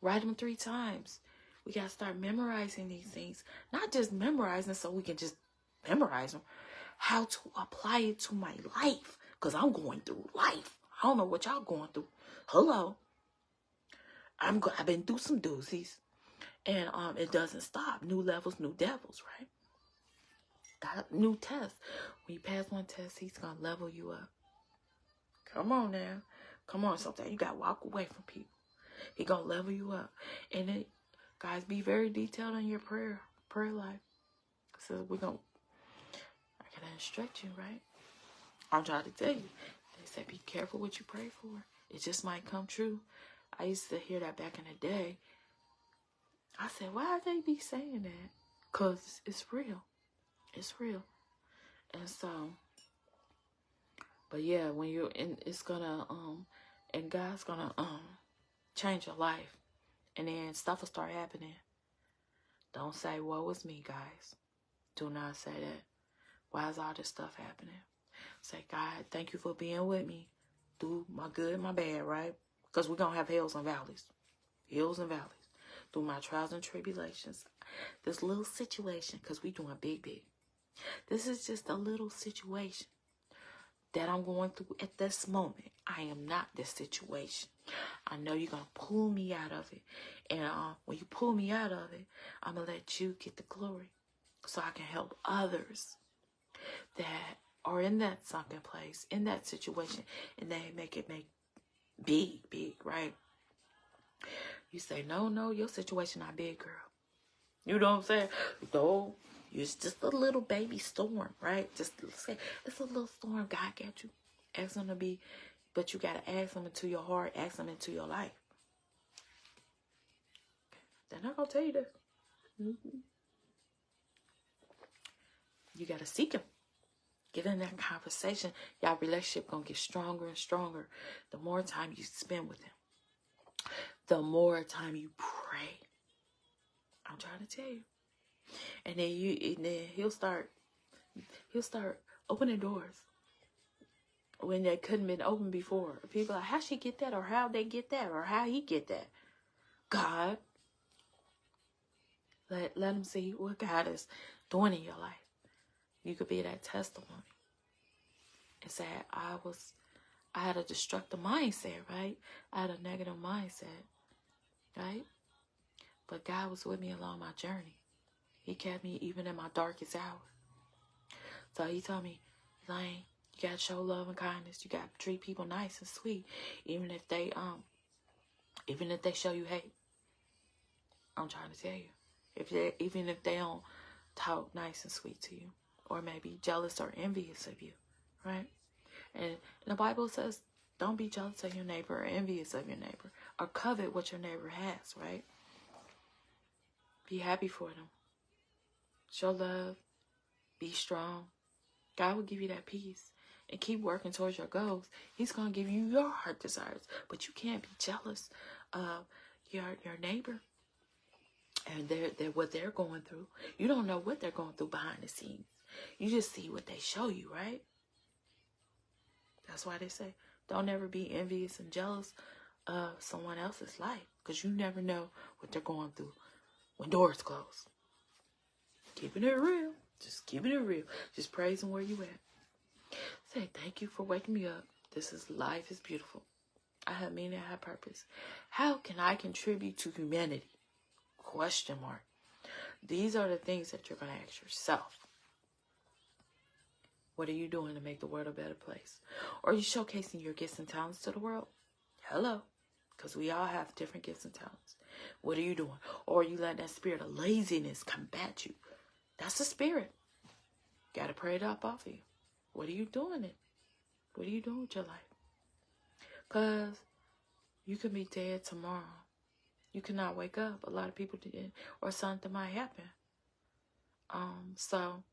Write them 3 times. We got to start memorizing these things. Not just memorizing so we can just memorize them. How to apply it to my life. Because I'm going through life. I don't know what y'all going through. Hello. I've been through some doozies. And it doesn't stop. New levels, new devils, right? Got new tests. When you pass one test, he's going to level you up. Come on now. Come on. Sometimes you got to walk away from people. He going to level you up. And then, guys, be very detailed in your prayer life. So I got to instruct you, right? I'm trying to tell you. They said be careful what you pray for. It just might come true. I used to hear that back in the day. I said, why they be saying that? Because it's real. It's real. And so, but yeah, when you're in, it's gonna, and God's gonna, change your life. And then stuff will start happening. Don't say, woe is me, guys. Do not say that. Why is all this stuff happening? Say, God, thank you for being with me through my good and my bad, right? Because we're going to have hills and valleys. Hills and valleys. Through my trials and tribulations. This little situation, because we're doing big. This is just a little situation that I'm going through at this moment. I am not this situation. I know you're going to pull me out of it. And when you pull me out of it, I'm going to let you get the glory. So I can help others that are in that sunken place, in that situation, and they make big, right? You say, no, your situation not big, girl. You know what I'm saying? No, it's just a little baby storm, right? Just say, it's a little storm. God got you. Ask him to be, but you got to ask him into your heart, ask him into your life. They're not going to tell you that. You got to seek him. Get in that conversation. Y'all relationship going to get stronger and stronger. The more time you spend with him. The more time you pray. I'm trying to tell you. And then he'll start opening doors when they couldn't been opened before. People are like, how she get that? Or how they get that? Or how he get that? God. Let them see what God is doing in your life. You could be that testimony. And say, I had a destructive mindset, right? I had a negative mindset, right? But God was with me along my journey. He kept me even in my darkest hour. So he told me, Elaine, you got to show love and kindness. You got to treat people nice and sweet, even if they show you hate. I'm trying to tell you, even if they don't talk nice and sweet to you, or maybe jealous or envious of you, right? And the Bible says, don't be jealous of your neighbor or envious of your neighbor, or covet what your neighbor has, right? Be happy for them. Show love. Be strong. God will give you that peace. And keep working towards your goals. He's going to give you your heart desires. But you can't be jealous of your neighbor and what they're going through. You don't know what they're going through behind the scenes. You just see what they show you, right? That's why they say, don't ever be envious and jealous of someone else's life. Because you never know what they're going through when doors close. Keeping it real. Just keeping it real. Just praising where you at. Say, thank you for waking me up. Life is beautiful. I have meaning, I have purpose. How can I contribute to humanity? Question mark. These are the things that you're going to ask yourself. What are you doing to make the world a better place? Or are you showcasing your gifts and talents to the world? Hello. Because we all have different gifts and talents. What are you doing? Or are you letting that spirit of laziness combat you? That's the spirit. Got to pray it up off of you. What are you doing it? What are you doing with your life? Because you could be dead tomorrow. You cannot wake up. A lot of people did, or something might happen. So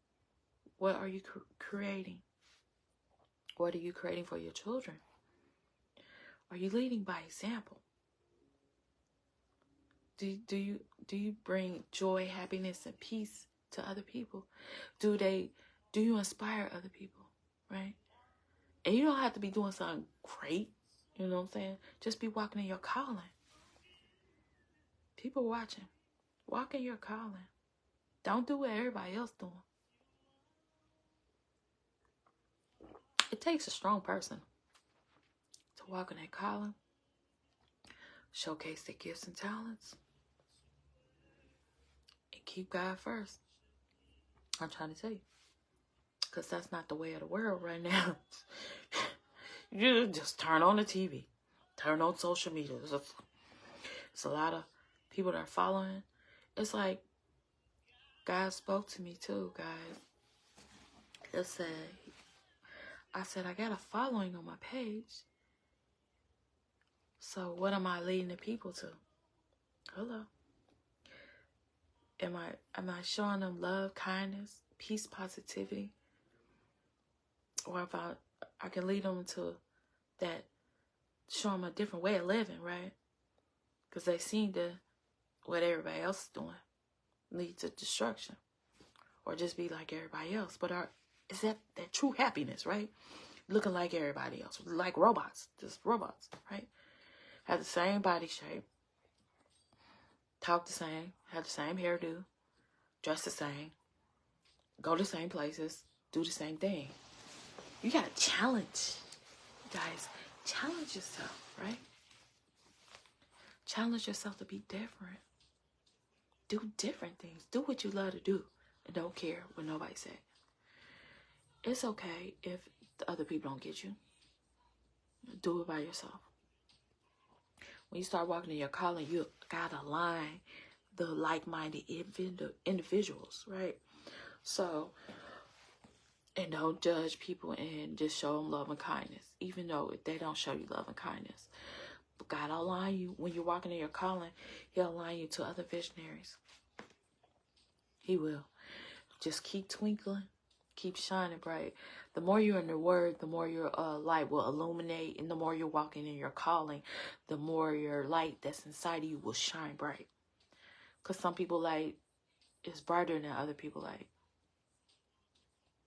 what are you creating? What are you creating for your children? Are you leading by example? Do you bring joy, happiness, and peace to other people? Do you inspire other people, right? And you don't have to be doing something great, you know what I'm saying? Just be walking in your calling. People watching. Walk in your calling. Don't do what everybody else doing. It takes a strong person to walk in their calling, showcase their gifts and talents, and keep God first. I'm trying to tell you. Because that's not the way of the world right now. You just turn on the TV. Turn on social media. It's a lot of people that are following. It's like God spoke to me too, guys. I said, I got a following on my page. So what am I leading the people to? Hello. Am I showing them love, kindness, peace, positivity? Or if I can lead them to that, show them a different way of living, right? Because they seem to, what everybody else is doing, lead to destruction. Or just be like everybody else. But is that true happiness, right? Looking like everybody else. Like robots. Just robots, right? Have the same body shape. Talk the same. Have the same hairdo. Dress the same. Go to the same places. Do the same thing. You got to challenge. Guys, challenge yourself, right? Challenge yourself to be different. Do different things. Do what you love to do. And don't care what nobody say. It's okay if the other people don't get you. Do it by yourself. When you start walking in your calling, you gotta align the like-minded individuals, right? So, and don't judge people and just show them love and kindness, even though if they don't show you love and kindness. But God will align you when you're walking in your calling. He'll align you to other visionaries. He will. Just keep twinkling, keep shining bright. The more you're in the Word, the more your light will illuminate, and the more you're walking in your calling, the more your light that's inside of you will shine bright. Because some people light is brighter than other people light.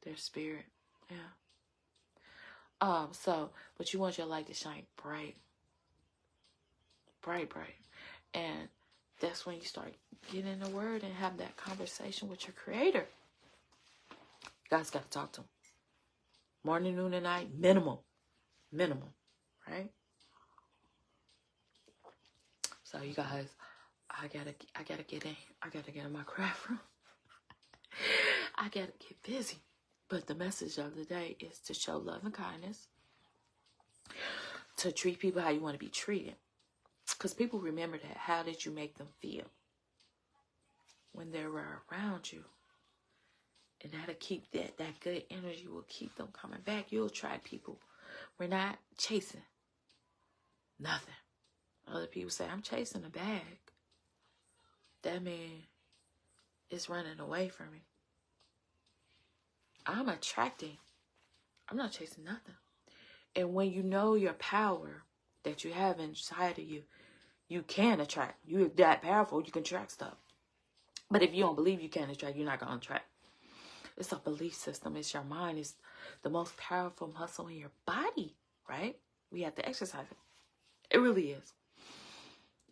Their spirit, yeah. But you want your light to shine bright, bright, bright, and that's when you start getting in the Word and have that conversation with your Creator. You guys got to talk to him. Morning, noon, and night, minimum, right? So you guys, I gotta get in my craft room. I gotta get busy. But the message of the day is to show love and kindness, to treat people how you want to be treated. Because people remember that. How did you make them feel when they were around you? And that'll keep that good energy will keep them coming back. You'll try people. We're not chasing nothing. Other people say, I'm chasing a bag. That man is running away from me. I'm attracting. I'm not chasing nothing. And when you know your power that you have inside of you, you can attract. You're that powerful, you can attract stuff. But if you don't believe you can attract, you're not going to attract. It's a belief system. It's your mind. It's the most powerful muscle in your body, right? We have to exercise it. It really is.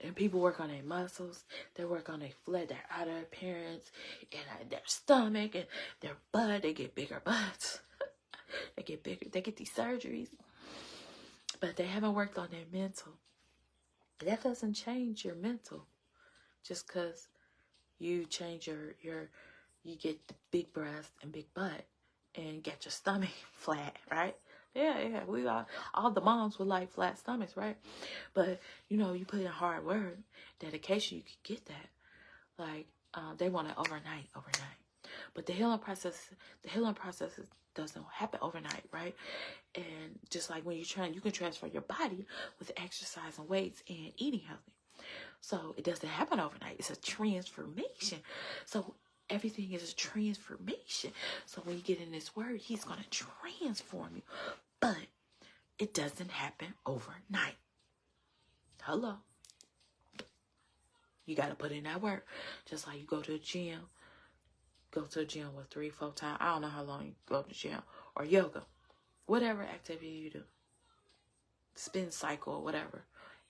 And people work on their muscles. They work on their flesh, their outer appearance, and their stomach, and their butt. They get bigger butts. They get bigger. They get these surgeries. But they haven't worked on their mental. That doesn't change your mental. Just because you change you get the big breast and big butt and get your stomach flat, right? Yeah, we all the moms would like flat stomachs, right? But, you put in hard work, dedication, you could get that. Like, they want it overnight. But the healing process doesn't happen overnight, right? And just like when you're trying, you can transfer your body with exercise and weights and eating healthy. So it doesn't happen overnight. It's a transformation. So everything is a transformation. So when you get in this word, he's going to transform you. But it doesn't happen overnight. Hello. You got to put in that work. Just like you go to the gym. Go to the gym with 3-4 times. I don't know how long you go to the gym. Or yoga. Whatever activity you do. Spin cycle or whatever.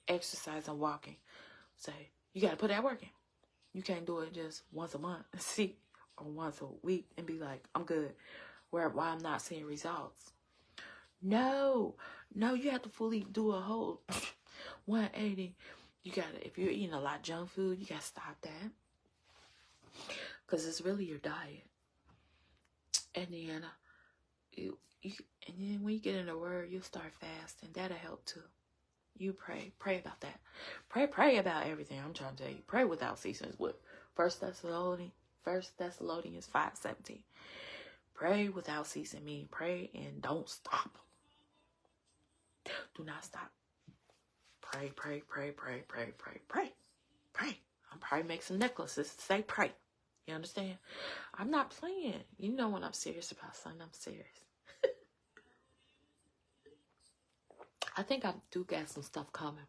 Exercise and walking. So you got to put that work in. You can't do it just once a month. See, or once a week and be like, I'm good. Why I'm not seeing results. No, you have to fully do a whole 180. You gotta, if you're eating a lot of junk food, you gotta stop that. Because it's really your diet. And then and then when you get in the word, you'll start fasting. That'll help too. You pray about that. Pray about everything. I'm trying to tell you. Pray without ceasing. What 1 Thessalonians 5:17. Pray without ceasing. Meaning pray and don't stop. Do not stop. Pray. I'm probably make some necklaces to say pray. You understand? I'm not playing. You know when I'm serious about something, I'm serious. I think I do got some stuff coming.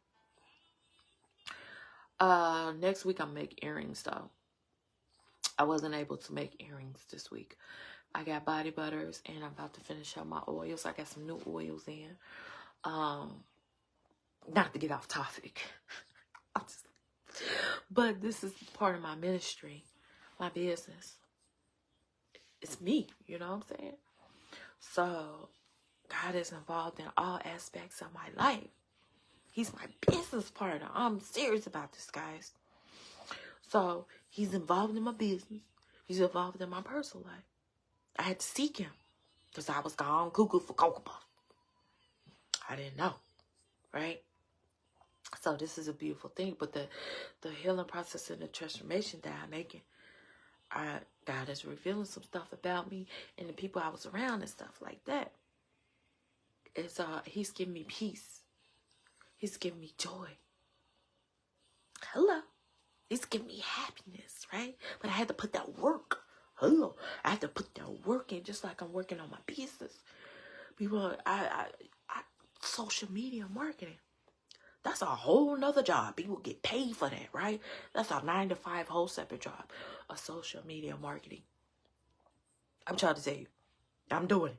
Next week I'm make earrings though. I wasn't able to make earrings this week. I got body butters and I'm about to finish up my oils. I got some new oils in. Not to get off topic. But this is part of my ministry, my business. It's me, you know what I'm saying? So God is involved in all aspects of my life. He's my business partner. I'm serious about this, guys. So he's involved in my business. He's involved in my personal life. I had to seek him because I was gone cuckoo for Cocoa Puff. I didn't know, right? So this is a beautiful thing. But the healing process and the transformation that I'm making, God is revealing some stuff about me and the people I was around and stuff like that. It's he's giving me peace. He's giving me joy. Hello. He's giving me happiness, right? But I had to put that work. Hello. I had to put that work in just like I'm working on my business. People, social media marketing. That's a whole nother job. People get paid for that, right? That's a 9-to-5 whole separate job of social media marketing. I'm trying to tell you, I'm doing it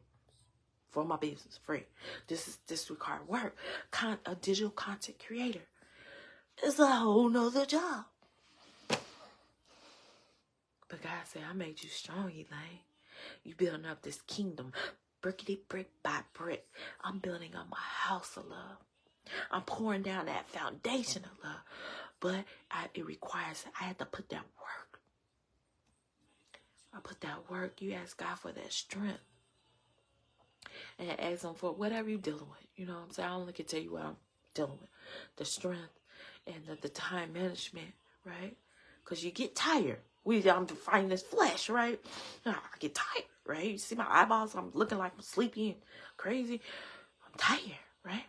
for my business, free. This requires work. A digital content creator is a whole nother job. But God said, I made you strong, Elaine. You building up this kingdom, brickety brick by brick. I'm building up my house of love. I'm pouring down that foundation of love. But it requires, I had to put that work. I put that work. You ask God for that strength. And ask him for whatever you're dealing with. You know what I'm saying? I only can tell you what I'm dealing with. The strength and the time management, right? Because you get tired. I'm fighting this flesh, right? I get tired, right? You see my eyeballs? I'm looking like I'm sleepy and crazy. I'm tired, right?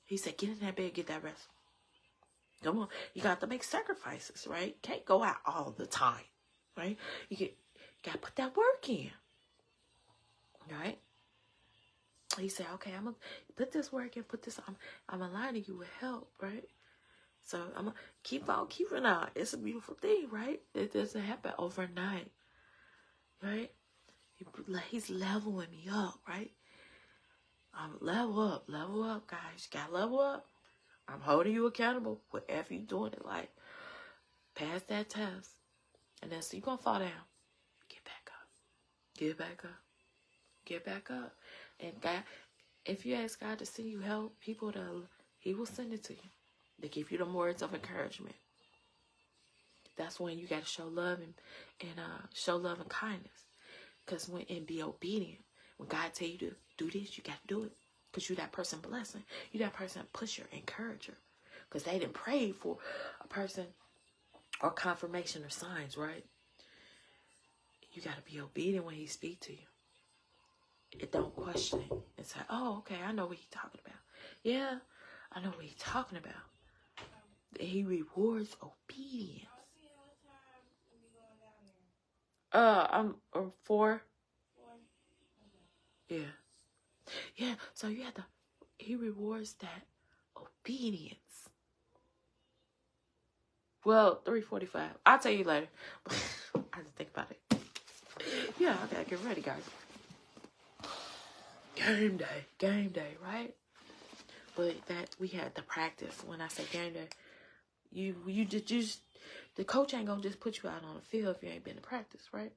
He said, get in that bed, get that rest. Come on. You got to make sacrifices, right? You can't go out all the time, right? You got to put that work in, right? He said, okay, I'm going to put this work in, put this, I'm aligning you with help, right? So I'm going to keep on keeping on. It's a beautiful thing, right? It doesn't happen overnight, right? He's leveling me up, right? Level up, guys. You got to level up. I'm holding you accountable, whatever you're doing in life. Pass that test. And then so you're going to fall down. Get back up. Get back up. Get back up. And God, if you ask God to send you help, he will send it to you. They give you the words of encouragement. That's when you got to show love and show love and kindness. And be obedient. When God tell you to do this, you got to do it. Because you that person blessing. You that person pusher, encourager. Because they didn't pray for a person or confirmation or signs, right? You got to be obedient when he speak to you. It don't question it. It's like, oh, okay, I know what he's talking about. Yeah, I know what he's talking about. He rewards obedience. I'm 4. Yeah. Yeah, so you have to, he rewards that obedience. Well, 3:45. I'll tell you later. I have to think about it. Yeah, I gotta get ready, guys. Game day, right? But that we had to practice. When I say game day, you just the coach ain't gonna just put you out on the field if you ain't been to practice, right?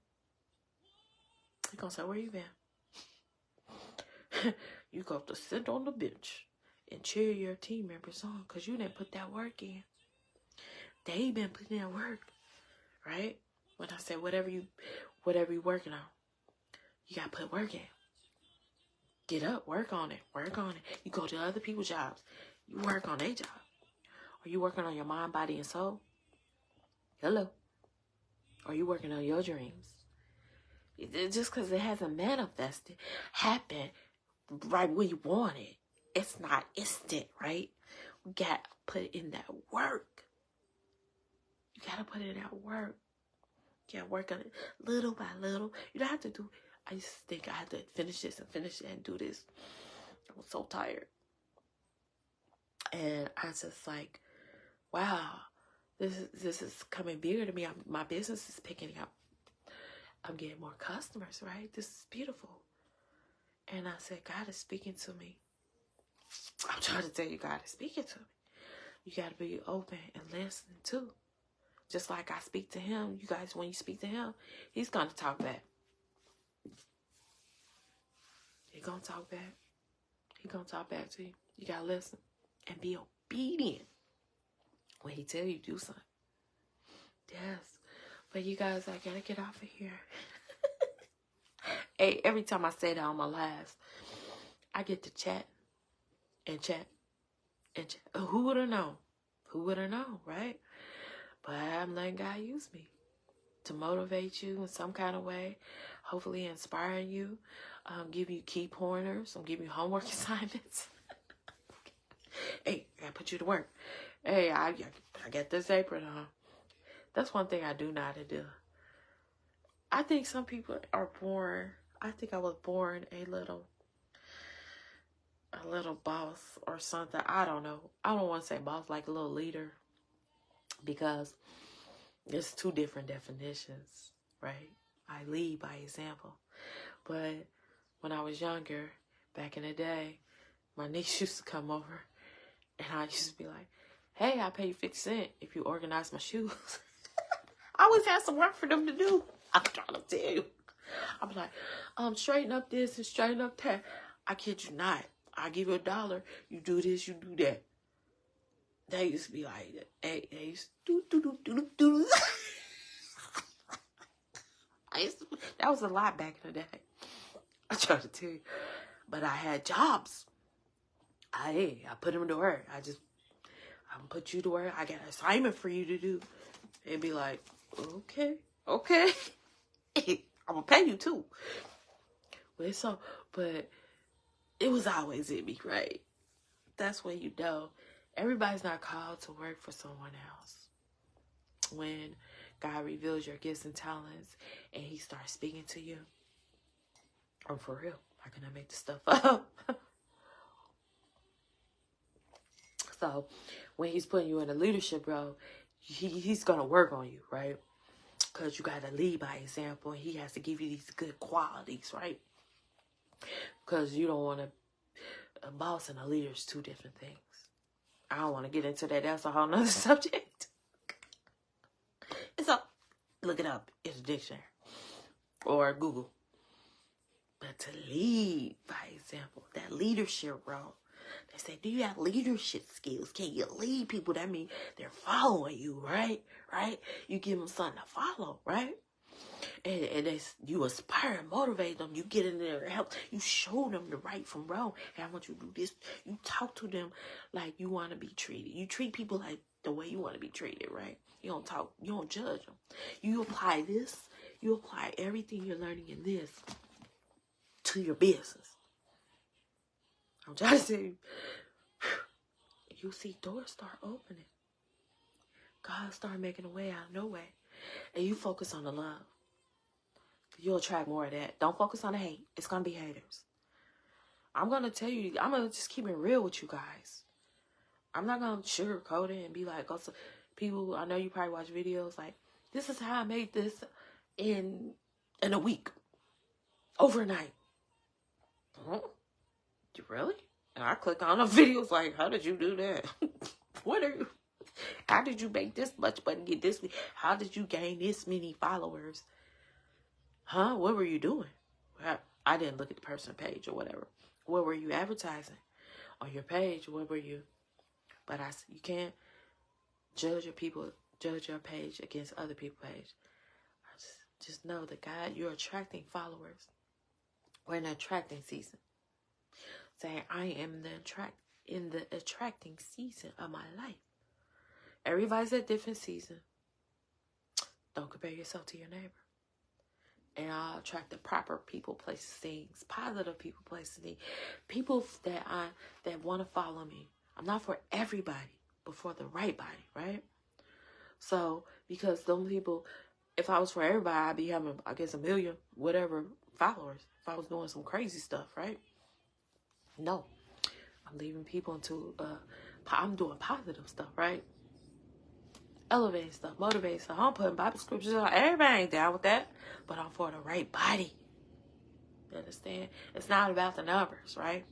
He gonna say, where you been? You got to sit on the bench and cheer your team members on because you didn't put that work in. They been putting in work, right? When I say whatever you working on, you gotta put work in. Get up, work on it. You go to other people's jobs, you work on their job. Are you working on your mind, body, and soul? Hello. Are you working on your dreams? Just because it hasn't manifested, happened right where you want it. It's not instant, right? We got to put in that work. You got to put in that work. You got to work on it little by little. You don't have to do, I used to think I had to finish this and do this. I was so tired. And I was just like, wow, this is coming bigger to me. My business is picking up. I'm getting more customers, right? This is beautiful. And I said, God is speaking to me. I'm trying to tell you, God is speaking to me. You got to be open and listen too. Just like I speak to him, you guys, when you speak to him, he's going to talk back. He's going to talk back. He's going to talk back to you. You got to listen and be obedient when he tell you do something. Yes. But you guys, I got to get off of here. Hey, every time I say that on my lives, I get to chat and chat and chat. Who would have known? Who would have known, right? But I'm letting God use me to motivate you in some kind of way, hopefully inspiring you, give you key pointers, I'm giving you homework assignments. Hey, I gotta put you to work. Hey, I got this apron on. That's one thing I do know how to do. I think some people are born, I think I was born a little boss or something. I don't know. I don't want to say boss, like a little leader, because it's two different definitions, right? I lead by example. But when I was younger, back in the day, my niece used to come over and I used to be like, hey, I'll pay you 50 cents if you organize my shoes. I always had some work for them to do. I'm trying to tell you. I'm like, straighten up this and straighten up that. I kid you not. I give you $1. You do this, you do that. They used to be like, hey, they used to do. That was a lot back in the day. I try to tell you. But I had jobs. I put them to work. I'm gonna put you to work. I got an assignment for you to do. They'd be like, okay. I'm gonna pay you too. But it was always in me, right? That's when you know everybody's not called to work for someone else. When God reveals your gifts and talents and he starts speaking to you, I'm for real. How can I make this stuff up? So when he's putting you in a leadership role, he's going to work on you, right? Because you got to lead by example. And he has to give you these good qualities, right? Because you don't want a boss and a leader is two different things. I don't want to get into that. That's a whole nother subject. Look it up in the dictionary or Google. But to lead by example, that leadership role. They say, do you have leadership skills? Can you lead people? That means they're following you, right? Right? You give them something to follow, right? And you inspire and motivate them. You get in there and help. You show them the right from wrong. Hey, I want you to do this. You talk to them like you want to be treated. You treat people like the way you want to be treated, right? You don't talk. You don't judge them. You apply this. you apply everything you're learning in this to your business, I'm trying to tell you, you'll see doors start opening. God start making a way out of no way. And you focus on the love. You'll attract more of that. Don't focus on the hate. It's going to be haters. I'm going to tell you, I'm going to just keep it real with you guys. I'm not going to sugarcoat it and be like, oh, so people, I know you probably watch videos like, this is how I made this in a week. Overnight. Huh? You really? And I click on the videos like, how did you do that? How did you make this much money, get this? How did you gain this many followers? Huh? What were you doing? I didn't look at the person's page or whatever. What were you advertising on your page? What were you? But you can't judge your page against other people's page. Just know that God, you're attracting followers. We're in the attracting season. Saying I am in the attracting season of my life. Everybody's at different season. Don't compare yourself to your neighbor. And I'll attract the proper people, places, things, positive people, places, things, people that want to follow me. I'm not for everybody, but for the right body, right? So, because those people, if I was for everybody, I'd be having, I guess, 1 million, whatever, followers. If I was doing some crazy stuff, right? No. I'm leaving people into, I'm doing positive stuff, right? Elevating stuff, motivating stuff. I'm putting Bible scriptures on. Everybody ain't down with that, but I'm for the right body. You understand? It's not about the numbers, right?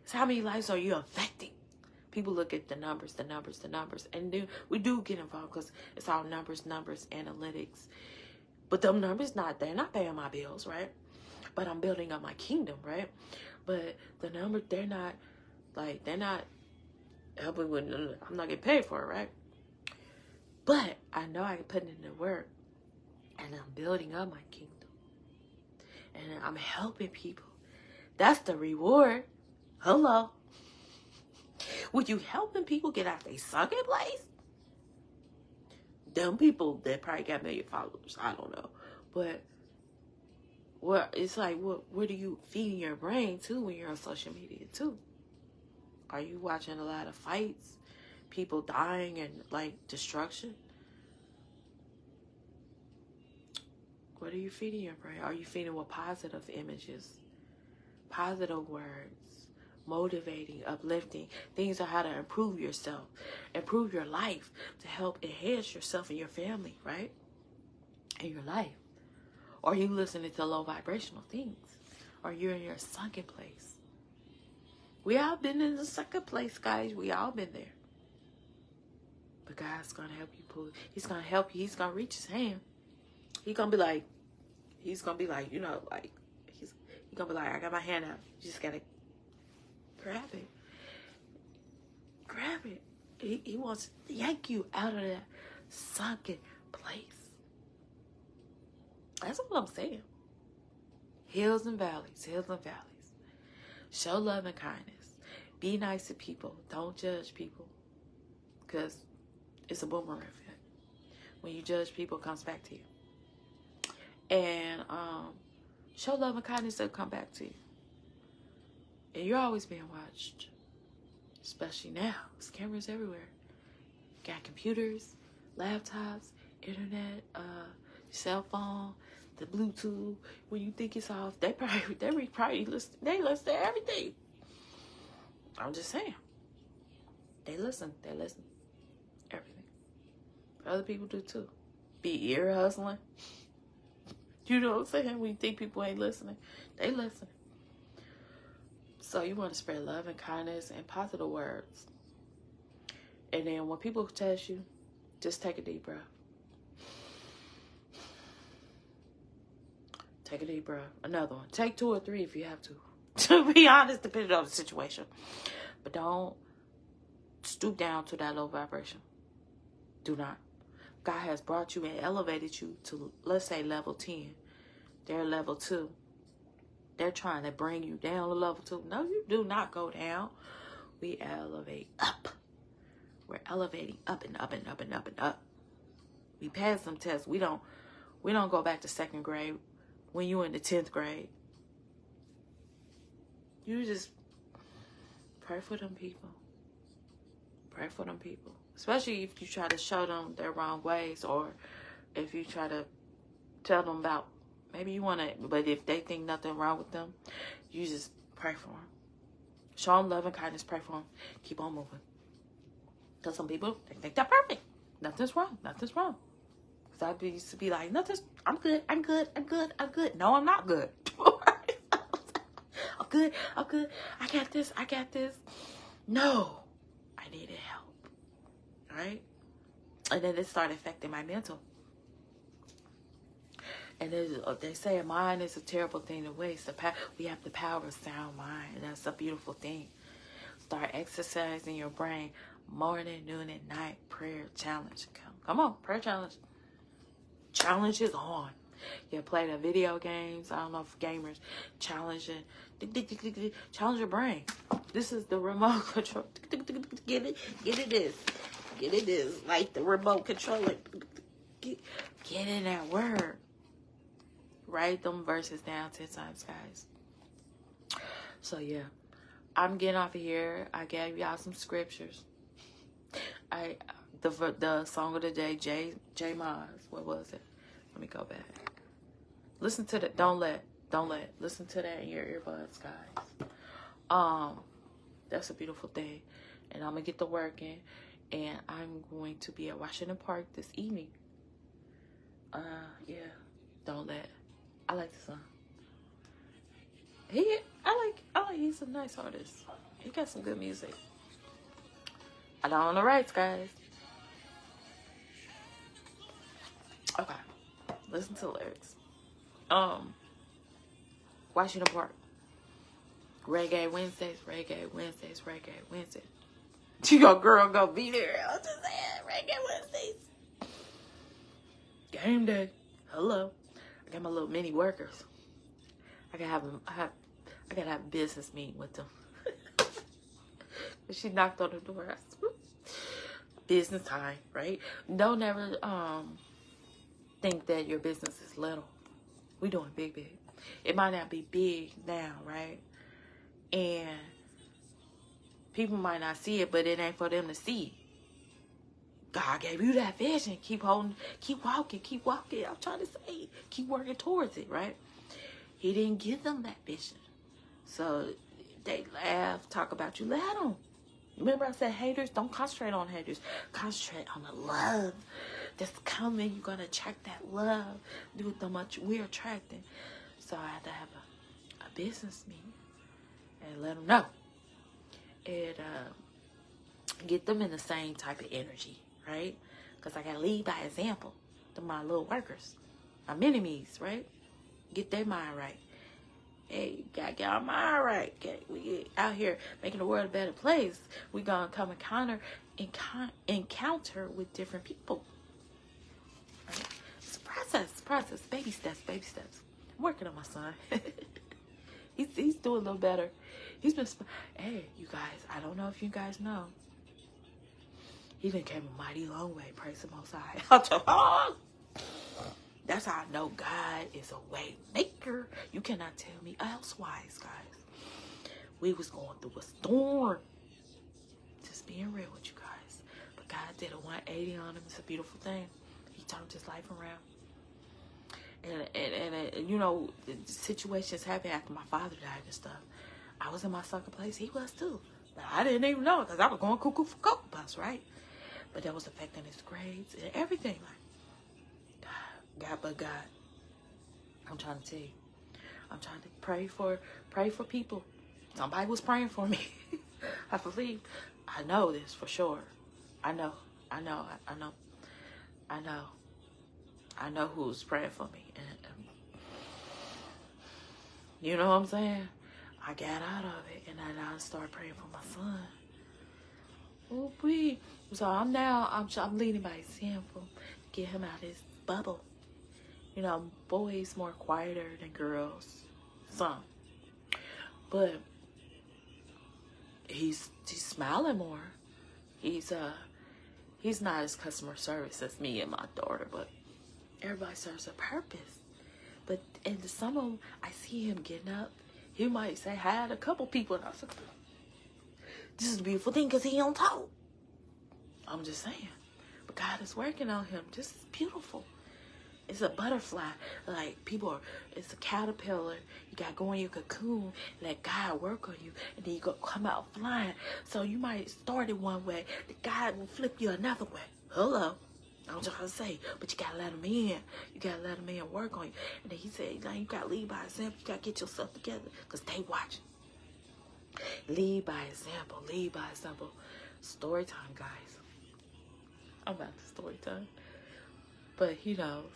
It's how many lives are you affecting? People look at the numbers, and we do get involved because it's all numbers, analytics. But them numbers, they're not paying my bills, right? But I'm building up my kingdom, right? But the numbers, they're not helping with, I'm not getting paid for it, right? But I know I can put in the work, and I'm building up my kingdom, and I'm helping people. That's the reward. Hello. When you helping people get out their sucking place, them people that probably got 1 million followers, I don't know, but it's like, what are you feeding your brain to when you're on social media too? Are you watching a lot of fights, people dying, and like destruction? What are you feeding your brain? Are you feeding with positive images, positive words, motivating, uplifting? Things on how to improve yourself, improve your life, to help enhance yourself and your family, right? And your life. Or are you listening to low vibrational things? Or you're in your sunken place? We all been in the sunken place, guys. We all been there. But God's going to help you pull. He's going to help you. He's going to reach his hand. He's going to be like, he's going to be like, he's going to be like, I got my hand out. You just got to grab it. Grab it. He wants to yank you out of that sunken place. That's what I'm saying. Hills and valleys, hills and valleys. Show love and kindness. Be nice to people. Don't judge people. Because it's a boomerang effect. When you judge people, it comes back to you. And show love and kindness, they'll come back to you. And you're always being watched. Especially now. There's cameras everywhere. Got computers, laptops, internet, cell phone, the Bluetooth. When you think it's off, they probably listen. They listen to everything. I'm just saying. They listen. Everything. Other people do too. Be ear hustling. You know what I'm saying? When you think people ain't listening, they listen. So you want to spread love and kindness and positive words. And then when people test you, just take a deep breath. Take a deep breath. Another one. Take 2 or 3 if you have to. To be honest, depending on the situation. But don't stoop down to that low vibration. Do not. God has brought you and elevated you to, let's say, level 10. They're level 2. They're trying to bring you down to level 2. No, you do not go down. We elevate up. We're elevating up and up and up and up and up. We pass some tests. We're We don't go back to 2nd grade when you in the 10th grade. You just pray for them people. Pray for them people. Especially if you try to show them their wrong ways, or if you try to tell them about, maybe you want to, but if they think nothing wrong with them, you just pray for them. Show them love and kindness. Pray for them. Keep on moving. Because some people, they think they're perfect. Nothing's wrong. Nothing's wrong. Because I used to be like, nothing's, I'm good. I'm good. I'm good. I'm good. No, I'm not good. I'm good. I'm good. I got this. I got this. No. I needed help. Right? And then it started affecting my mental. And they say a mind is a terrible thing to waste. We have the power of sound mind. And that's a beautiful thing. Start exercising your brain morning, noon, and night. Prayer challenge. Come on, prayer challenge. Challenge is on. You play the video games. I don't know if gamers challenging. Challenge your brain. This is the remote control. Get it? Get it this. Get it this. Like the remote controller. Get in that word. Write them verses down 10 times, guys. So, yeah. I'm getting off of here. I gave y'all some scriptures. The song of the day, J Moz. What was it? Let me go back. Listen to that. Don't let. Listen to that in your earbuds, guys. That's a beautiful thing. And I'm going to get to working. And I'm going to be at Washington Park this evening. Yeah. Don't let. I like the song. I like he's a nice artist. He got some good music. I don't own the rights, guys. Okay. Listen to the lyrics. Washington Park. Reggae Wednesdays. Your girl gonna be there. I was just saying, Reggae Wednesdays. Game day. Hello. I got my little mini workers. I gotta have a business meeting with them. She knocked on the door. Business time, right? Don't ever think that your business is little. We doing big. It might not be big now, right? And people might not see it, but it ain't for them to see. God gave you that vision. Keep holding, keep walking. I'm trying to say, keep working towards it, right? He didn't give them that vision. So they laugh, talk about you, let them. Remember I said haters? Don't concentrate on haters. Concentrate on the love that's coming. You're going to attract that love. Do it so much we're attracting. So I had to have a business meeting and let them know. And get them in the same type of energy, right? Because I got to lead by example to my little workers, my mini-me's, right? Get their mind right. Hey, gotta get our mind right. We get out here making the world a better place. We gonna come encounter with different people. Right? It's a process. Baby steps. I'm working on my son. he's doing a little better. He's been. Hey, you guys. I don't know if you guys know. He done came a mighty long way. Praise the Most High. That's how I know God is a way maker. You cannot tell me elsewise, guys. We was going through a storm. Just being real with you guys. But God did a 180 on him. It's a beautiful thing. He turned his life around. And you know, situations happened after my father died and stuff. I was in my sucker place. He was too. But I didn't even know it because I was going cuckoo for Cocoa Puffs, right? But that was affecting his grades and everything. Like, God. I'm trying to tell you. I'm trying to pray for people. Nobody was praying for me. I believe. I know this for sure. I know who's praying for me. And you know what I'm saying? I got out of it and I started praying for my son. Oh, please. So I'm leading by example. Get him out of his bubble. You know, boys more quieter than girls. Some. But he's smiling more. He's not as customer service as me and my daughter, but Everybody serves a purpose. But and some of them, I see him getting up. He might say hi to a couple people, and I said, this is a beautiful thing because he don't talk. I'm just saying. But God is working on him. Just beautiful. It's a butterfly. Like, people are, it's a caterpillar. You got to go in your cocoon, let God work on you, and then you go come out flying. So you might start it one way. The God will flip you another way. Hello. I'm just trying to say, but you got to let him in. You got to let him in and work on you. And then he said, now you got to lead by example. You got to get yourself together because they watching. Lead by example. Lead by example. Story time, guys. I'm about to story time. But he knows.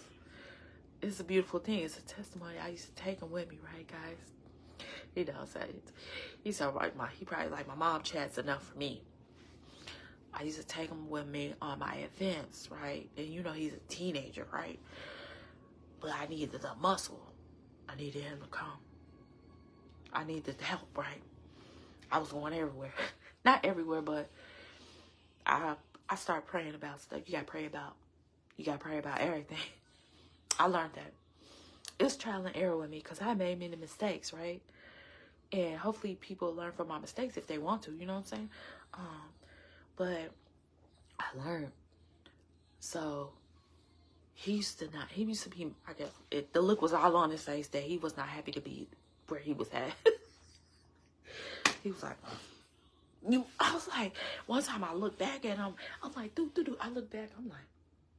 It's a beautiful thing. It's a testimony. I used to take him with me, right, guys? He knows that. He's all right. He probably like, my mom chats enough for me. I used to take him with me on my events, right? And you know he's a teenager, right? But I needed the muscle. I needed him to come. I needed the help, right? I was going everywhere. Not everywhere, but I started praying about stuff. You gotta pray about everything. I learned that. It was trial and error with me because I made many mistakes, right? And hopefully people learn from my mistakes if they want to, you know what I'm saying? But I learned. So he used to be, I guess, the look was all on his face that he was not happy to be where he was at. He was like, I was like, one time I looked back at him, I was like, do. I look back, I'm like,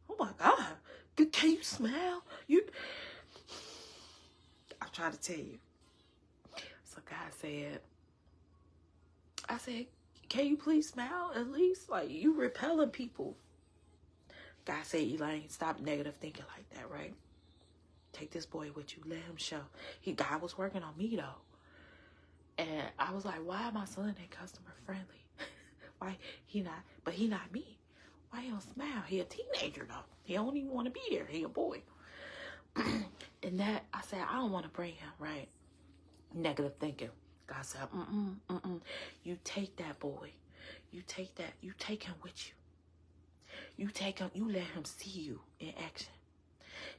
oh my God, can you smile? I'm trying to tell you. So God I said, can you please smile at least? Like, you repelling people. God said, Elaine, stop negative thinking like that, right? Take this boy with you. Let him show. God was working on me, though. And I was like, why my son ain't customer friendly? Why he not me. Why he don't smile? He a teenager, though. He don't even want to be there. He a boy. And that, I said, I don't want to bring him, right? Negative thinking. God said, you take that boy. You take him with you. You take him, you let him see you in action.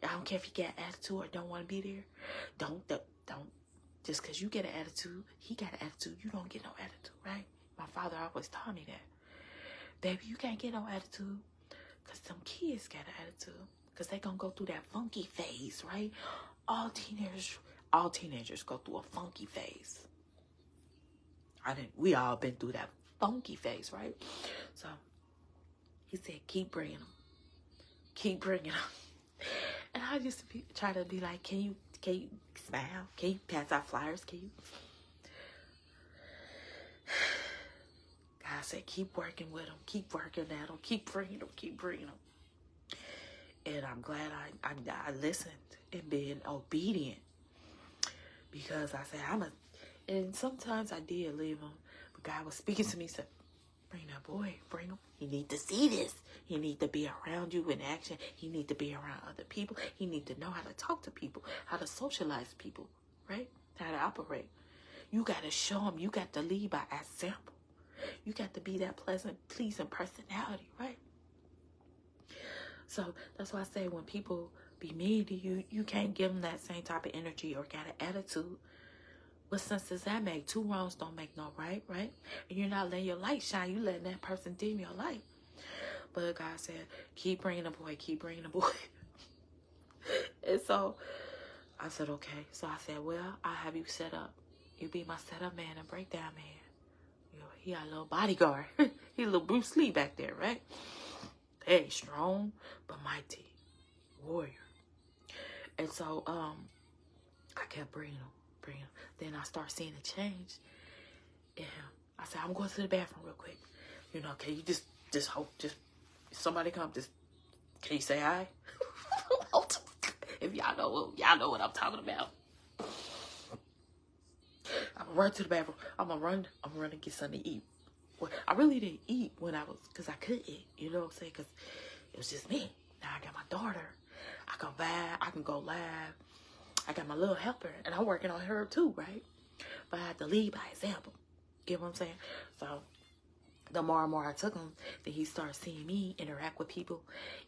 I don't care if he got attitude or don't want to be there. Don't. Just because you get an attitude, he got an attitude, you don't get no attitude, right? My father always taught me that. Baby, you can't get no attitude because some kids got an attitude because they going to go through that funky phase, right? All teenagers go through a funky phase. We all been through that funky phase, right? So he said, keep bringing them. Keep bringing them. And I used to try to be like, can you smile? Can you pass out flyers? Can you? God said, keep working with them. Keep working at them. Keep bringing them. Keep bringing them. And I'm glad I listened and being obedient. Because I said, and sometimes I did leave him. But God was speaking to me, said, bring that boy, bring him. He need to see this. He need to be around you in action. He need to be around other people. He need to know how to talk to people, how to socialize people, right? How to operate. You got to show him. You got to lead by example. You got to be that pleasant, pleasing personality, right? So that's why I say when people be mean to you, you can't give them that same type of energy or got an attitude. What sense does that make? Two wrongs don't make no right, right? And you're not letting your light shine. You letting that person dim your light. But God said, keep bringing the boy, keep bringing the boy. And so I said, okay. So I said, well, I'll have you set up. You be my setup man and breakdown man. You know, he got a little bodyguard. He a little Bruce Lee back there, right? Hey, strong but mighty warrior. And so I kept bringing him. Then I start seeing a change in him. I said, I'm going to the bathroom real quick. You know, can you just somebody come, can you say hi? If y'all know what I'm talking about. I'm gonna run to the bathroom. I'm gonna run and get something to eat. Well, I really didn't eat because I couldn't eat, you know what I'm saying? Because it was just me. Now I got my daughter. I can go live. I got my little helper, and I'm working on her too, right? But I have to lead by example. Get what I'm saying? So the more and more I took him, then he started seeing me interact with people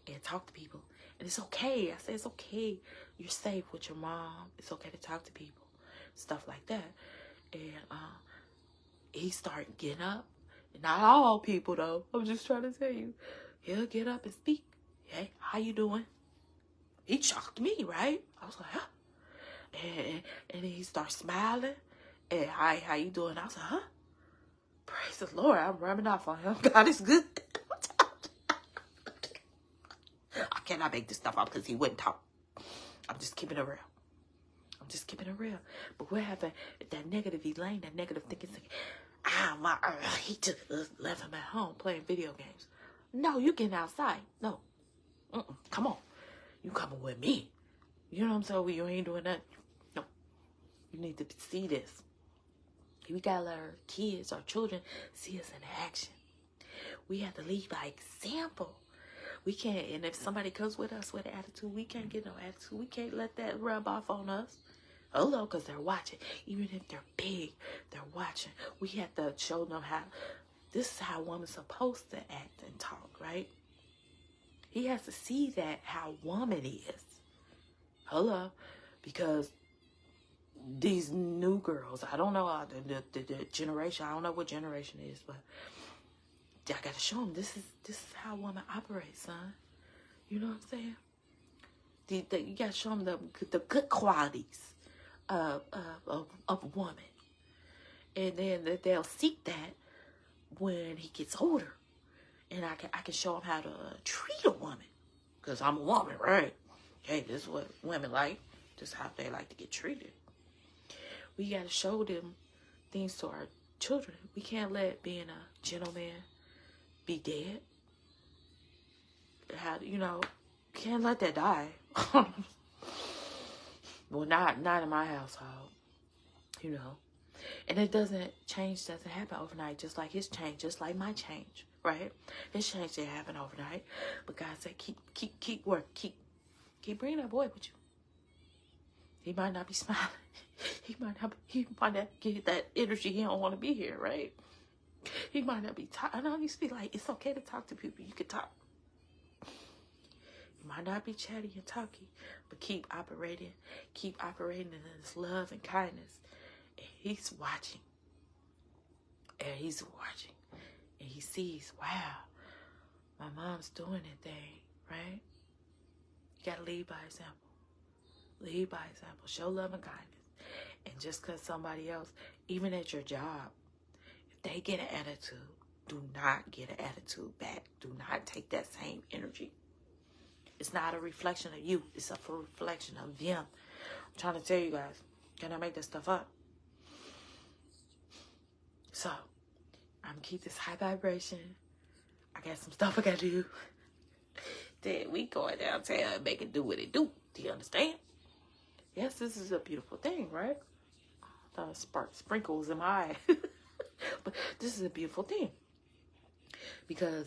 and talk to people. And it's okay. I said, it's okay. You're safe with your mom. It's okay to talk to people. Stuff like that. And he started getting up. Not all people, though. I'm just trying to tell you. He'll get up and speak. Hey, how you doing? He shocked me, right? I was like, huh? And then he starts smiling. And hi, how you doing? I was like, huh? Praise the Lord. I'm rubbing off on him. God is good. I cannot make this stuff up because he wouldn't talk. I'm just keeping it real. I'm just keeping it real. But we're having that negative Elaine, that negative thinking. He just left him at home playing video games. No, you getting outside. No. Come on. You coming with me. You know what I'm saying? You ain't doing that. No. You need to see this. We got to let our kids, our children, see us in action. We have to lead by example. We can't, and if somebody comes with us with an attitude, we can't get no attitude. We can't let that rub off on us. Hello, because they're watching. Even if they're big, they're watching. We have to show them how, this is how a woman's supposed to act and talk, right? He has to see that how a woman is. Hello, because these new girls, I don't know the generation, I don't know what generation it is, but I got to show them this is how a woman operates, son. You know what I'm saying? You got to show them the good qualities of a woman. And then they'll seek that when he gets older. And I can show him how to treat a woman. Because I'm a woman, right? Hey, this is what women like. This is how they like to get treated. We got to show them things to our children. We can't let being a gentleman be dead. How, can't let that die. Well, not in my household. And it doesn't happen overnight, just like his change, just like my change, right? His change didn't happen overnight. But God said, keep work, keep bringing that boy with you. He might not be smiling. He might not get that energy. He don't want to be here, right? He might not be I know, used to be like, it's okay to talk to people. You can talk. You might not be chatty and talky, but keep operating in this love and kindness. And he's watching. And he sees, wow, my mom's doing that thing, right? You got to lead by example. Lead by example. Show love and kindness. And just because somebody else, even at your job, if they get an attitude, do not get an attitude back. Do not take that same energy. It's not a reflection of you. It's a reflection of them. I'm trying to tell you guys. Can I make this stuff up? So, I'm going to keep this high vibration. I got some stuff I got to do. Then we going downtown and make it do what it do. Do you understand? Yes, this is a beautiful thing, right? I thought spark sprinkles in my eye. But this is a beautiful thing. Because,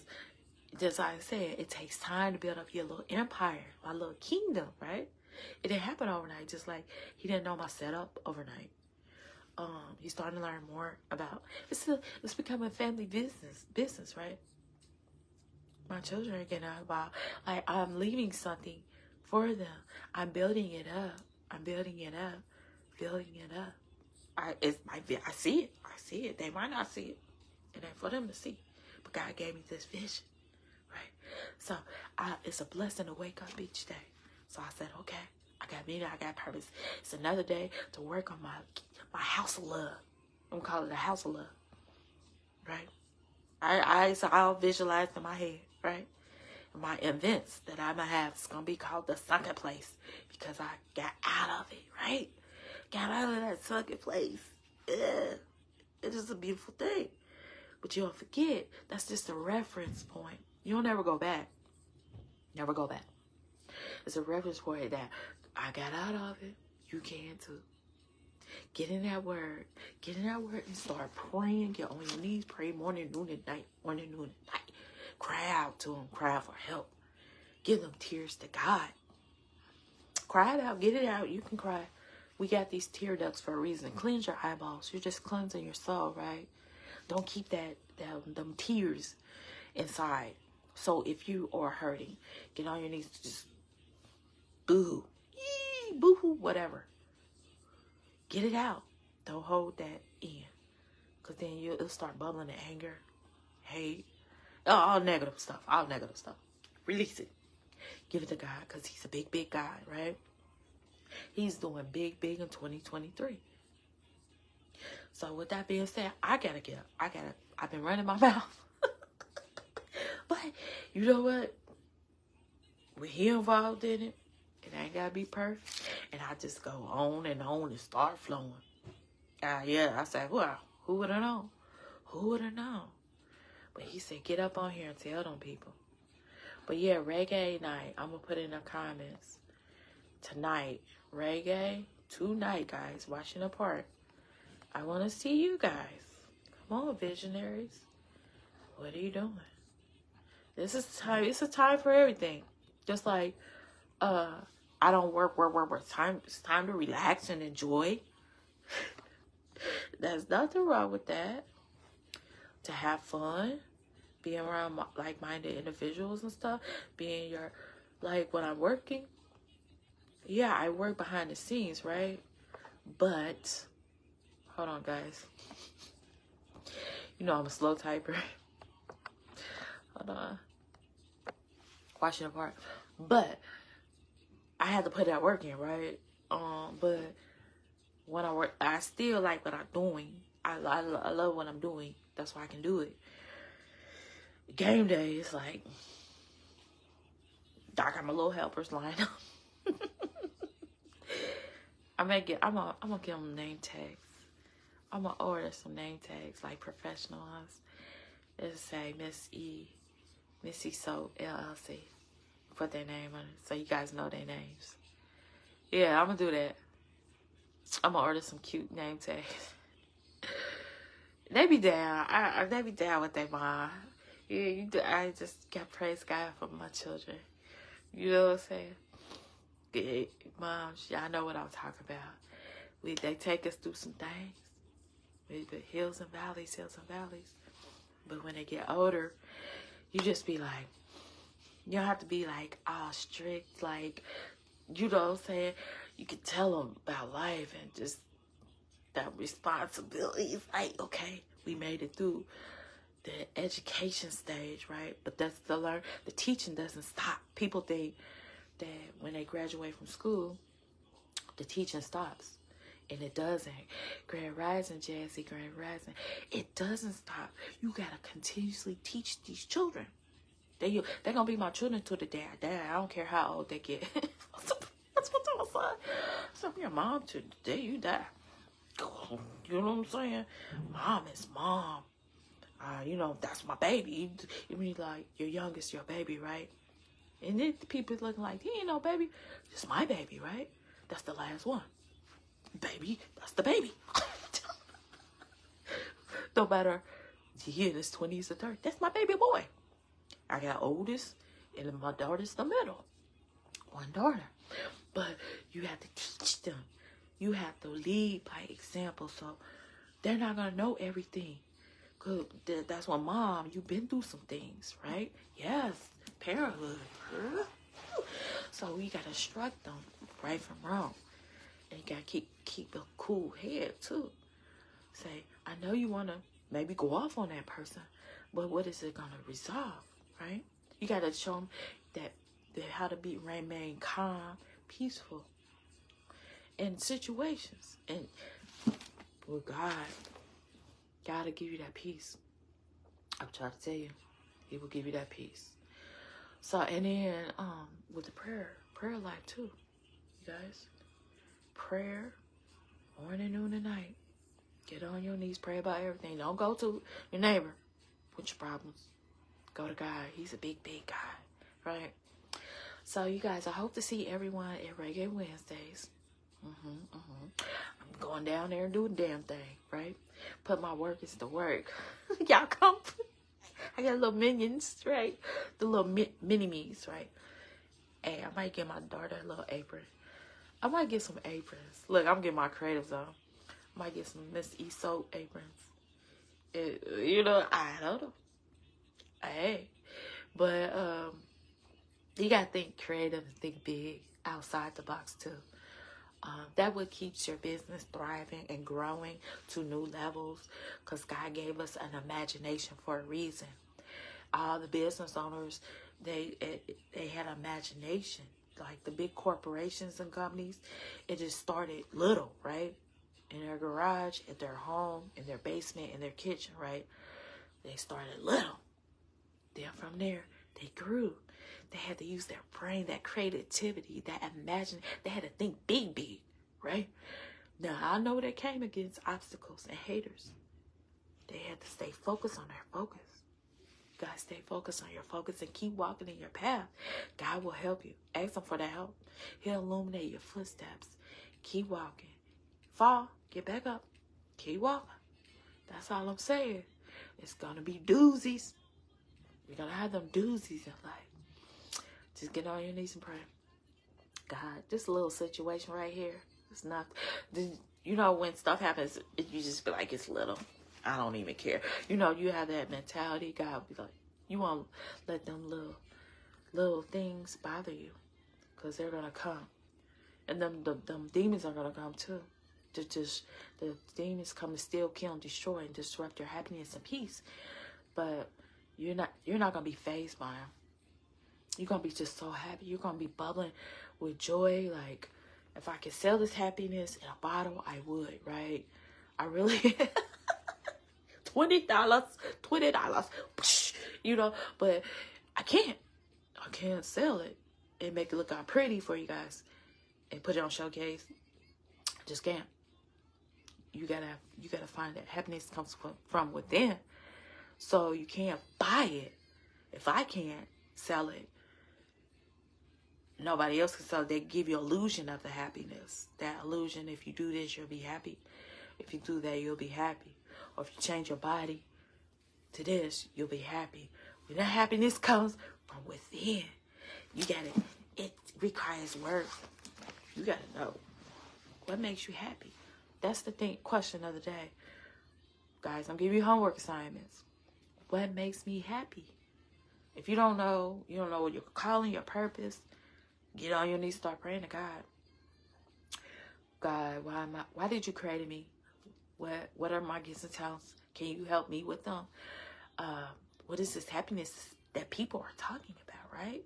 just like I said, it takes time to build up your little empire, my little kingdom, right? It didn't happen overnight, just like he didn't know my setup overnight. He's starting to learn more about, it's becoming family business, right? My children are getting out about, like, I'm leaving something for them. I'm building it up. I see it. They might not see it. It ain't for them to see. But God gave me this vision, right? So it's a blessing to wake up each day. So I said, okay, I got meaning, I got purpose. It's another day to work on my house of love. I'm gonna call it the house of love, right? I'll visualize in my head, right? My events that I'm gonna have is gonna be called the sunken place because I got out of it, right? Got out of that sunken place. It is a beautiful thing. But you don't forget, that's just a reference point. You'll never go back. Never go back. It's a reference point that I got out of it. You can too. Get in that word. And start praying. Get on your knees. Pray morning, noon, and night. Morning, noon, and night. Cry out to him. Cry out for help. Give them tears to God. Cry it out. Get it out. You can cry. We got these tear ducts for a reason. Cleanse your eyeballs. You're just cleansing your soul, right? Don't keep that them tears inside. So if you are hurting, get on your knees, just boo, yee, boo-hoo, whatever. Get it out. Don't hold that in. Because then it'll start bubbling the anger, hate, all negative stuff. All negative stuff. Release it. Give it to God, because he's a big, big God, right? He's doing big, big in 2023. So with that being said, I gotta get up. I've been running my mouth. But you know what? When he involved in it, it ain't gotta be perfect. And I just go on and start flowing. Yeah, I said, wow, who would have known? Who would have known? But he said, get up on here and tell them people. But yeah, reggae night. I'm going to put in the comments. Tonight, reggae, tonight, guys, Washington Park. I want to see you guys. Come on, visionaries. What are you doing? This is time. It's a time for everything. Just like, I don't work. It's time to relax and enjoy. There's nothing wrong with that. To have fun, being around like-minded individuals and stuff, being like when I'm working, yeah, I work behind the scenes, right? But, hold on, guys. You know I'm a slow typer. Hold on. Washington Park. But, I had to put that work in, right? But, when I work, I still like what I'm doing. I love what I'm doing. That's why I can do it. Game day is like, I got my little helpers lined up. I'm gonna give them name tags. I'm gonna order some name tags, like professional ones. It'll say Missy Soap LLC. Put their name on it so you guys know their names. Yeah, I'm gonna do that. I'm gonna order some cute name tags. They be down. They be down with their mom. Yeah, I just got praise God for my children. You know what I'm saying? Yeah, moms, y'all know what I'm talking about. They take us through some things. We been hills and valleys. But when they get older, you just be like, you don't have to be like all strict, like, you know what I'm saying? You can tell them about life and just that responsibility. It's like, okay, we made it through the education stage, right? But that's the teaching doesn't stop. People think that when they graduate from school, the teaching stops. And it doesn't. Grand Rising, Jazzy, Grand Rising. It doesn't stop. You gotta continuously teach these children. They're gonna be my children till the day I die. I don't care how old they get. That's what I was like. So your mom to the day you die. You know what I'm saying? Mom is mom. You know, that's my baby. You mean like your youngest, your baby, right? And then people looking like, he ain't no baby. It's my baby, right? That's the last one. Baby, that's the baby. No matter he in his 20s or 30s, that's my baby boy. I got oldest, and my daughter's the middle. One daughter. But you have to teach them. You have to lead by example. So they're not going to know everything. Cause that's what mom, you've been through some things, right? Yes, parenthood. So we got to instruct them right from wrong. And you got to keep a cool head too. Say, I know you want to maybe go off on that person, but what is it going to resolve, right? You got to show them that how to remain calm, peaceful in situations. And with God will give you that peace. I'm trying to tell you, He will give you that peace. So, and then with the prayer life too, you guys. Prayer, morning, noon, and night. Get on your knees, pray about everything. Don't go to your neighbor with your problems. Go to God. He's a big, big God, right? So, you guys, I hope to see everyone at Reggae Wednesdays. I'm going down there and doing the damn thing, right? Put my workers to work. Y'all come. I got little minions, right? The little mini-me's, right? Hey, I might get my daughter a little apron. I might get some aprons. Look, I'm getting my creatives on. I might get some Miss E Soap aprons. You know, I don't know. Hey, but you gotta think creative and think big outside the box too. That what keeps your business thriving and growing to new levels, because God gave us an imagination for a reason. All the business owners, they had imagination. Like the big corporations and companies, it just started little, right? In their garage, at their home, in their basement, in their kitchen, right? They started little. Then from there, they grew. They had to use their brain, that creativity, that imagine. They had to think big, right? Now, I know they came against obstacles and haters. They had to stay focused on their focus. You gotta stay focused on your focus and keep walking in your path. God will help you. Ask him for the help. He'll illuminate your footsteps. Keep walking. Fall, get back up. Keep walking. That's all I'm saying. It's gonna be doozies. You're gonna have them doozies in life. Just get on your knees and pray. God, this little situation right here, it's not, you know, when stuff happens, you just be like, it's little. I don't even care. You know, you have that mentality. God will be like, you won't let them little things bother you, because they're gonna come, and them demons are gonna come too. The demons come to steal, kill, and destroy, and disrupt your happiness and peace. But you're not gonna be fazed by them. You're gonna be just so happy. You're gonna be bubbling with joy. Like, if I could sell this happiness in a bottle, I would, right? I really $20, you know, but I can't sell it and make it look all pretty for you guys and put it on showcase. I just can't. You gotta find that happiness comes from within. So you can't buy it. If I can't sell it, nobody else can sell it. They give you illusion of the happiness. That illusion, if you do this, you'll be happy. If you do that, you'll be happy. Or if you change your body to this, you'll be happy. When that happiness comes from within, you gotta, it requires work. You gotta know what makes you happy. That's the question of the day. Guys, I'm giving you homework assignments. What makes me happy? If you don't know what you're calling, your purpose, get on your knees, start praying to God. God, why did you create me? What are my gifts and talents? Can you help me with them? What is this happiness that people are talking about, right?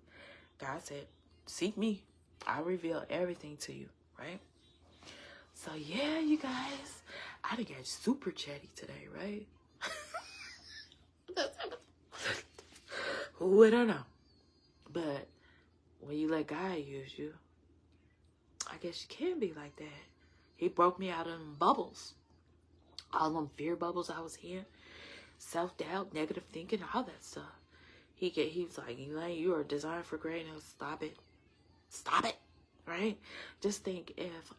God said, seek me. I'll reveal everything to you, right? So yeah, you guys, I done got super chatty today, right? Who would I know? But when you let God use you, I guess you can be like that. He broke me out of them bubbles. All them fear bubbles I was in. Self-doubt, negative thinking, all that stuff. He was like, Elaine, you are designed for greatness. Stop it. Stop it. Right? Just think if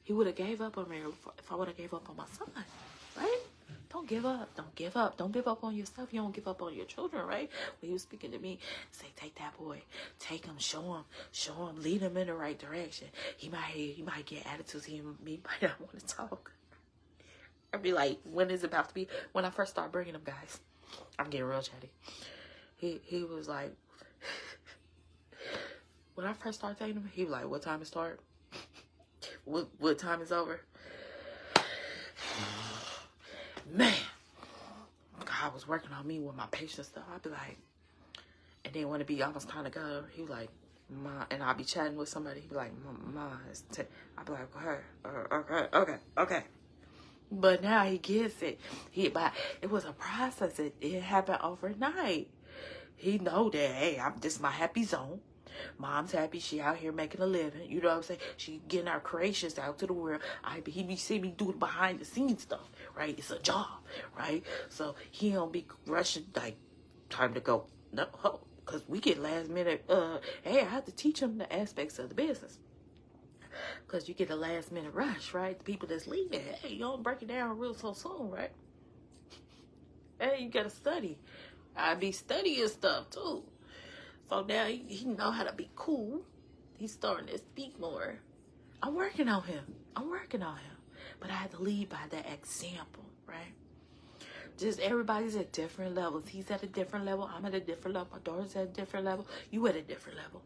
he would have gave up on me, if I would have gave up on my son. Right? Don't give up. Don't give up. Don't give up on yourself. You don't give up on your children, right? When he was speaking to me, say, take that boy. Take him. Show him. Lead him in the right direction. He might get attitudes. He might not want to talk. I'd be like, when is it about to be? When I first started bringing him, guys, I'm getting real chatty. He was like, when I first started taking him, he was like, what time it start? What time is over? Man, God was working on me with my patience stuff. I'd be like, and then when it be almost time to go, he was like, Ma, and I'll be chatting with somebody. He'd be like, Ma, I'd be like, okay. But now he gets it. But it was a process. It happened overnight. He know that, hey, this is my happy zone. Mom's happy. She out here making a living. You know what I'm saying? She getting our creations out to the world. He be see me do the behind the scenes stuff, right? It's a job, right? So he don't be rushing like time to go. No, because we get last minute. Hey, I have to teach him the aspects of the business. Because you get a last minute rush, right? The people that's leaving, hey, you don't break it down real so soon, right? Hey, you got to study. I be studying stuff too. So now he know how to be cool. He's starting to speak more. I'm working on him. But I had to lead by that example, right? Just everybody's at different levels. He's at a different level. I'm at a different level. My daughter's at a different level. You at a different level.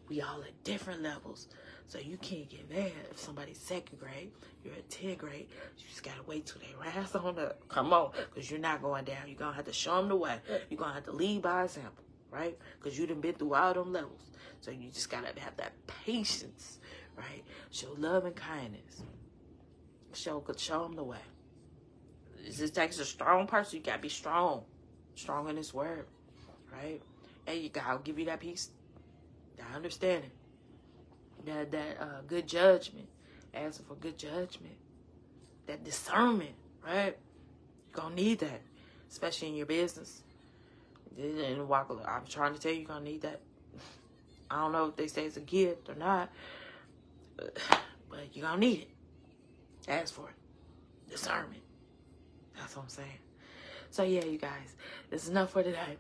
We all at different levels. So you can't get mad if somebody's 2nd grade, you're at 10th grade. You just got to wait till they rise on up. Come on, because you're not going down. You're going to have to show them the way. You're going to have to lead by example, right? Because you done been through all them levels. So you just got to have that patience, right? Show love and kindness. Show them the way. This takes a strong person. You got to be strong. Strong in this word, right? And God will give you that peace, that understanding. That good judgment, asking for good judgment, that discernment, right? You're going to need that, especially in your business. In the walk of life, I'm trying to tell you, you're going to need that. I don't know if they say it's a gift or not, but you're going to need it. Ask for it. Discernment. That's what I'm saying. So, yeah, you guys, this is enough for today.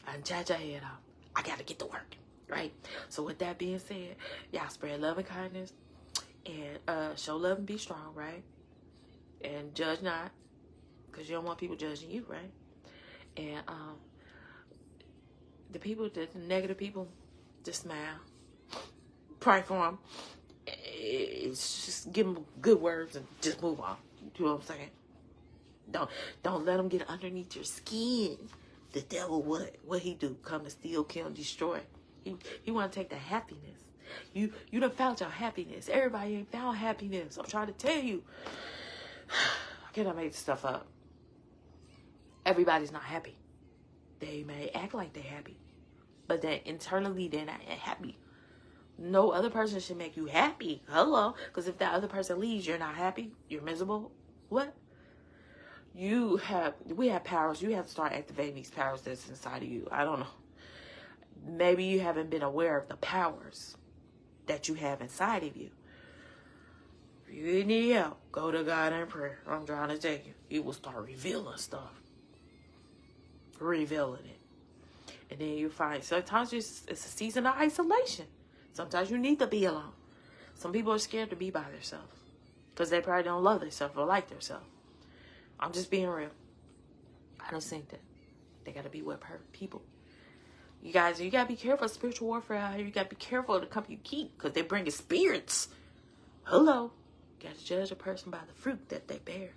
I done chat your head off. I got to get to work. Right? So with that being said, y'all spread love and kindness and show love and be strong, right? And judge not, because you don't want people judging you, right? And the negative people, just smile. Pray for them. It's just give them good words and just move on. You know what I'm saying? Don't let them get underneath your skin. The devil, what he do? Come and steal, kill, and destroy. He want to take the happiness. You done found your happiness. Everybody ain't found happiness. I'm trying to tell you. I cannot make this stuff up. Everybody's not happy. They may act like they're happy, but then internally they're not happy. No other person should make you happy. Hello. Because if that other person leaves, you're not happy. You're miserable. What? We have powers. You have to start activating these powers that's inside of you. I don't know. Maybe you haven't been aware of the powers that you have inside of you. If you need help, go to God in prayer. I'm trying to tell you. He will start revealing stuff. Revealing it. And then you find sometimes it's a season of isolation. Sometimes you need to be alone. Some people are scared to be by themselves because they probably don't love themselves or like themselves. I'm just being real. I don't think that. They got to be with people. You guys, you got to be careful of spiritual warfare out here. You got to be careful of the company you keep because they bring spirits. Hello. You got to judge a person by the fruit that they bear.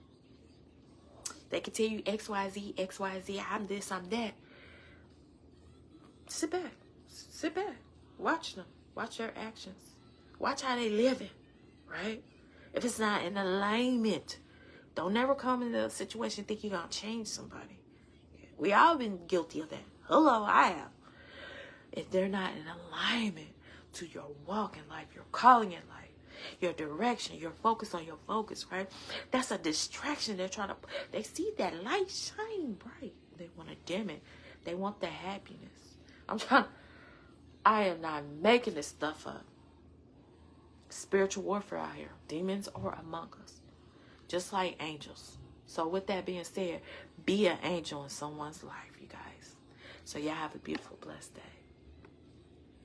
They can tell you XYZ, XYZ, I'm this, I'm that. Sit back. Sit back. Watch them. Watch their actions. Watch how they living, right? If it's not in alignment, don't never come into a situation think you're going to change somebody. We all been guilty of that. Hello, I have. If they're not in alignment to your walk in life, your calling in life, your direction, your focus on your focus, right? That's a distraction. They see that light shine bright. They want to dim it. They want the happiness. I am not making this stuff up. Spiritual warfare out here. Demons are among us. Just like angels. So with that being said, be an angel in someone's life, you guys. So y'all have a beautiful, blessed day.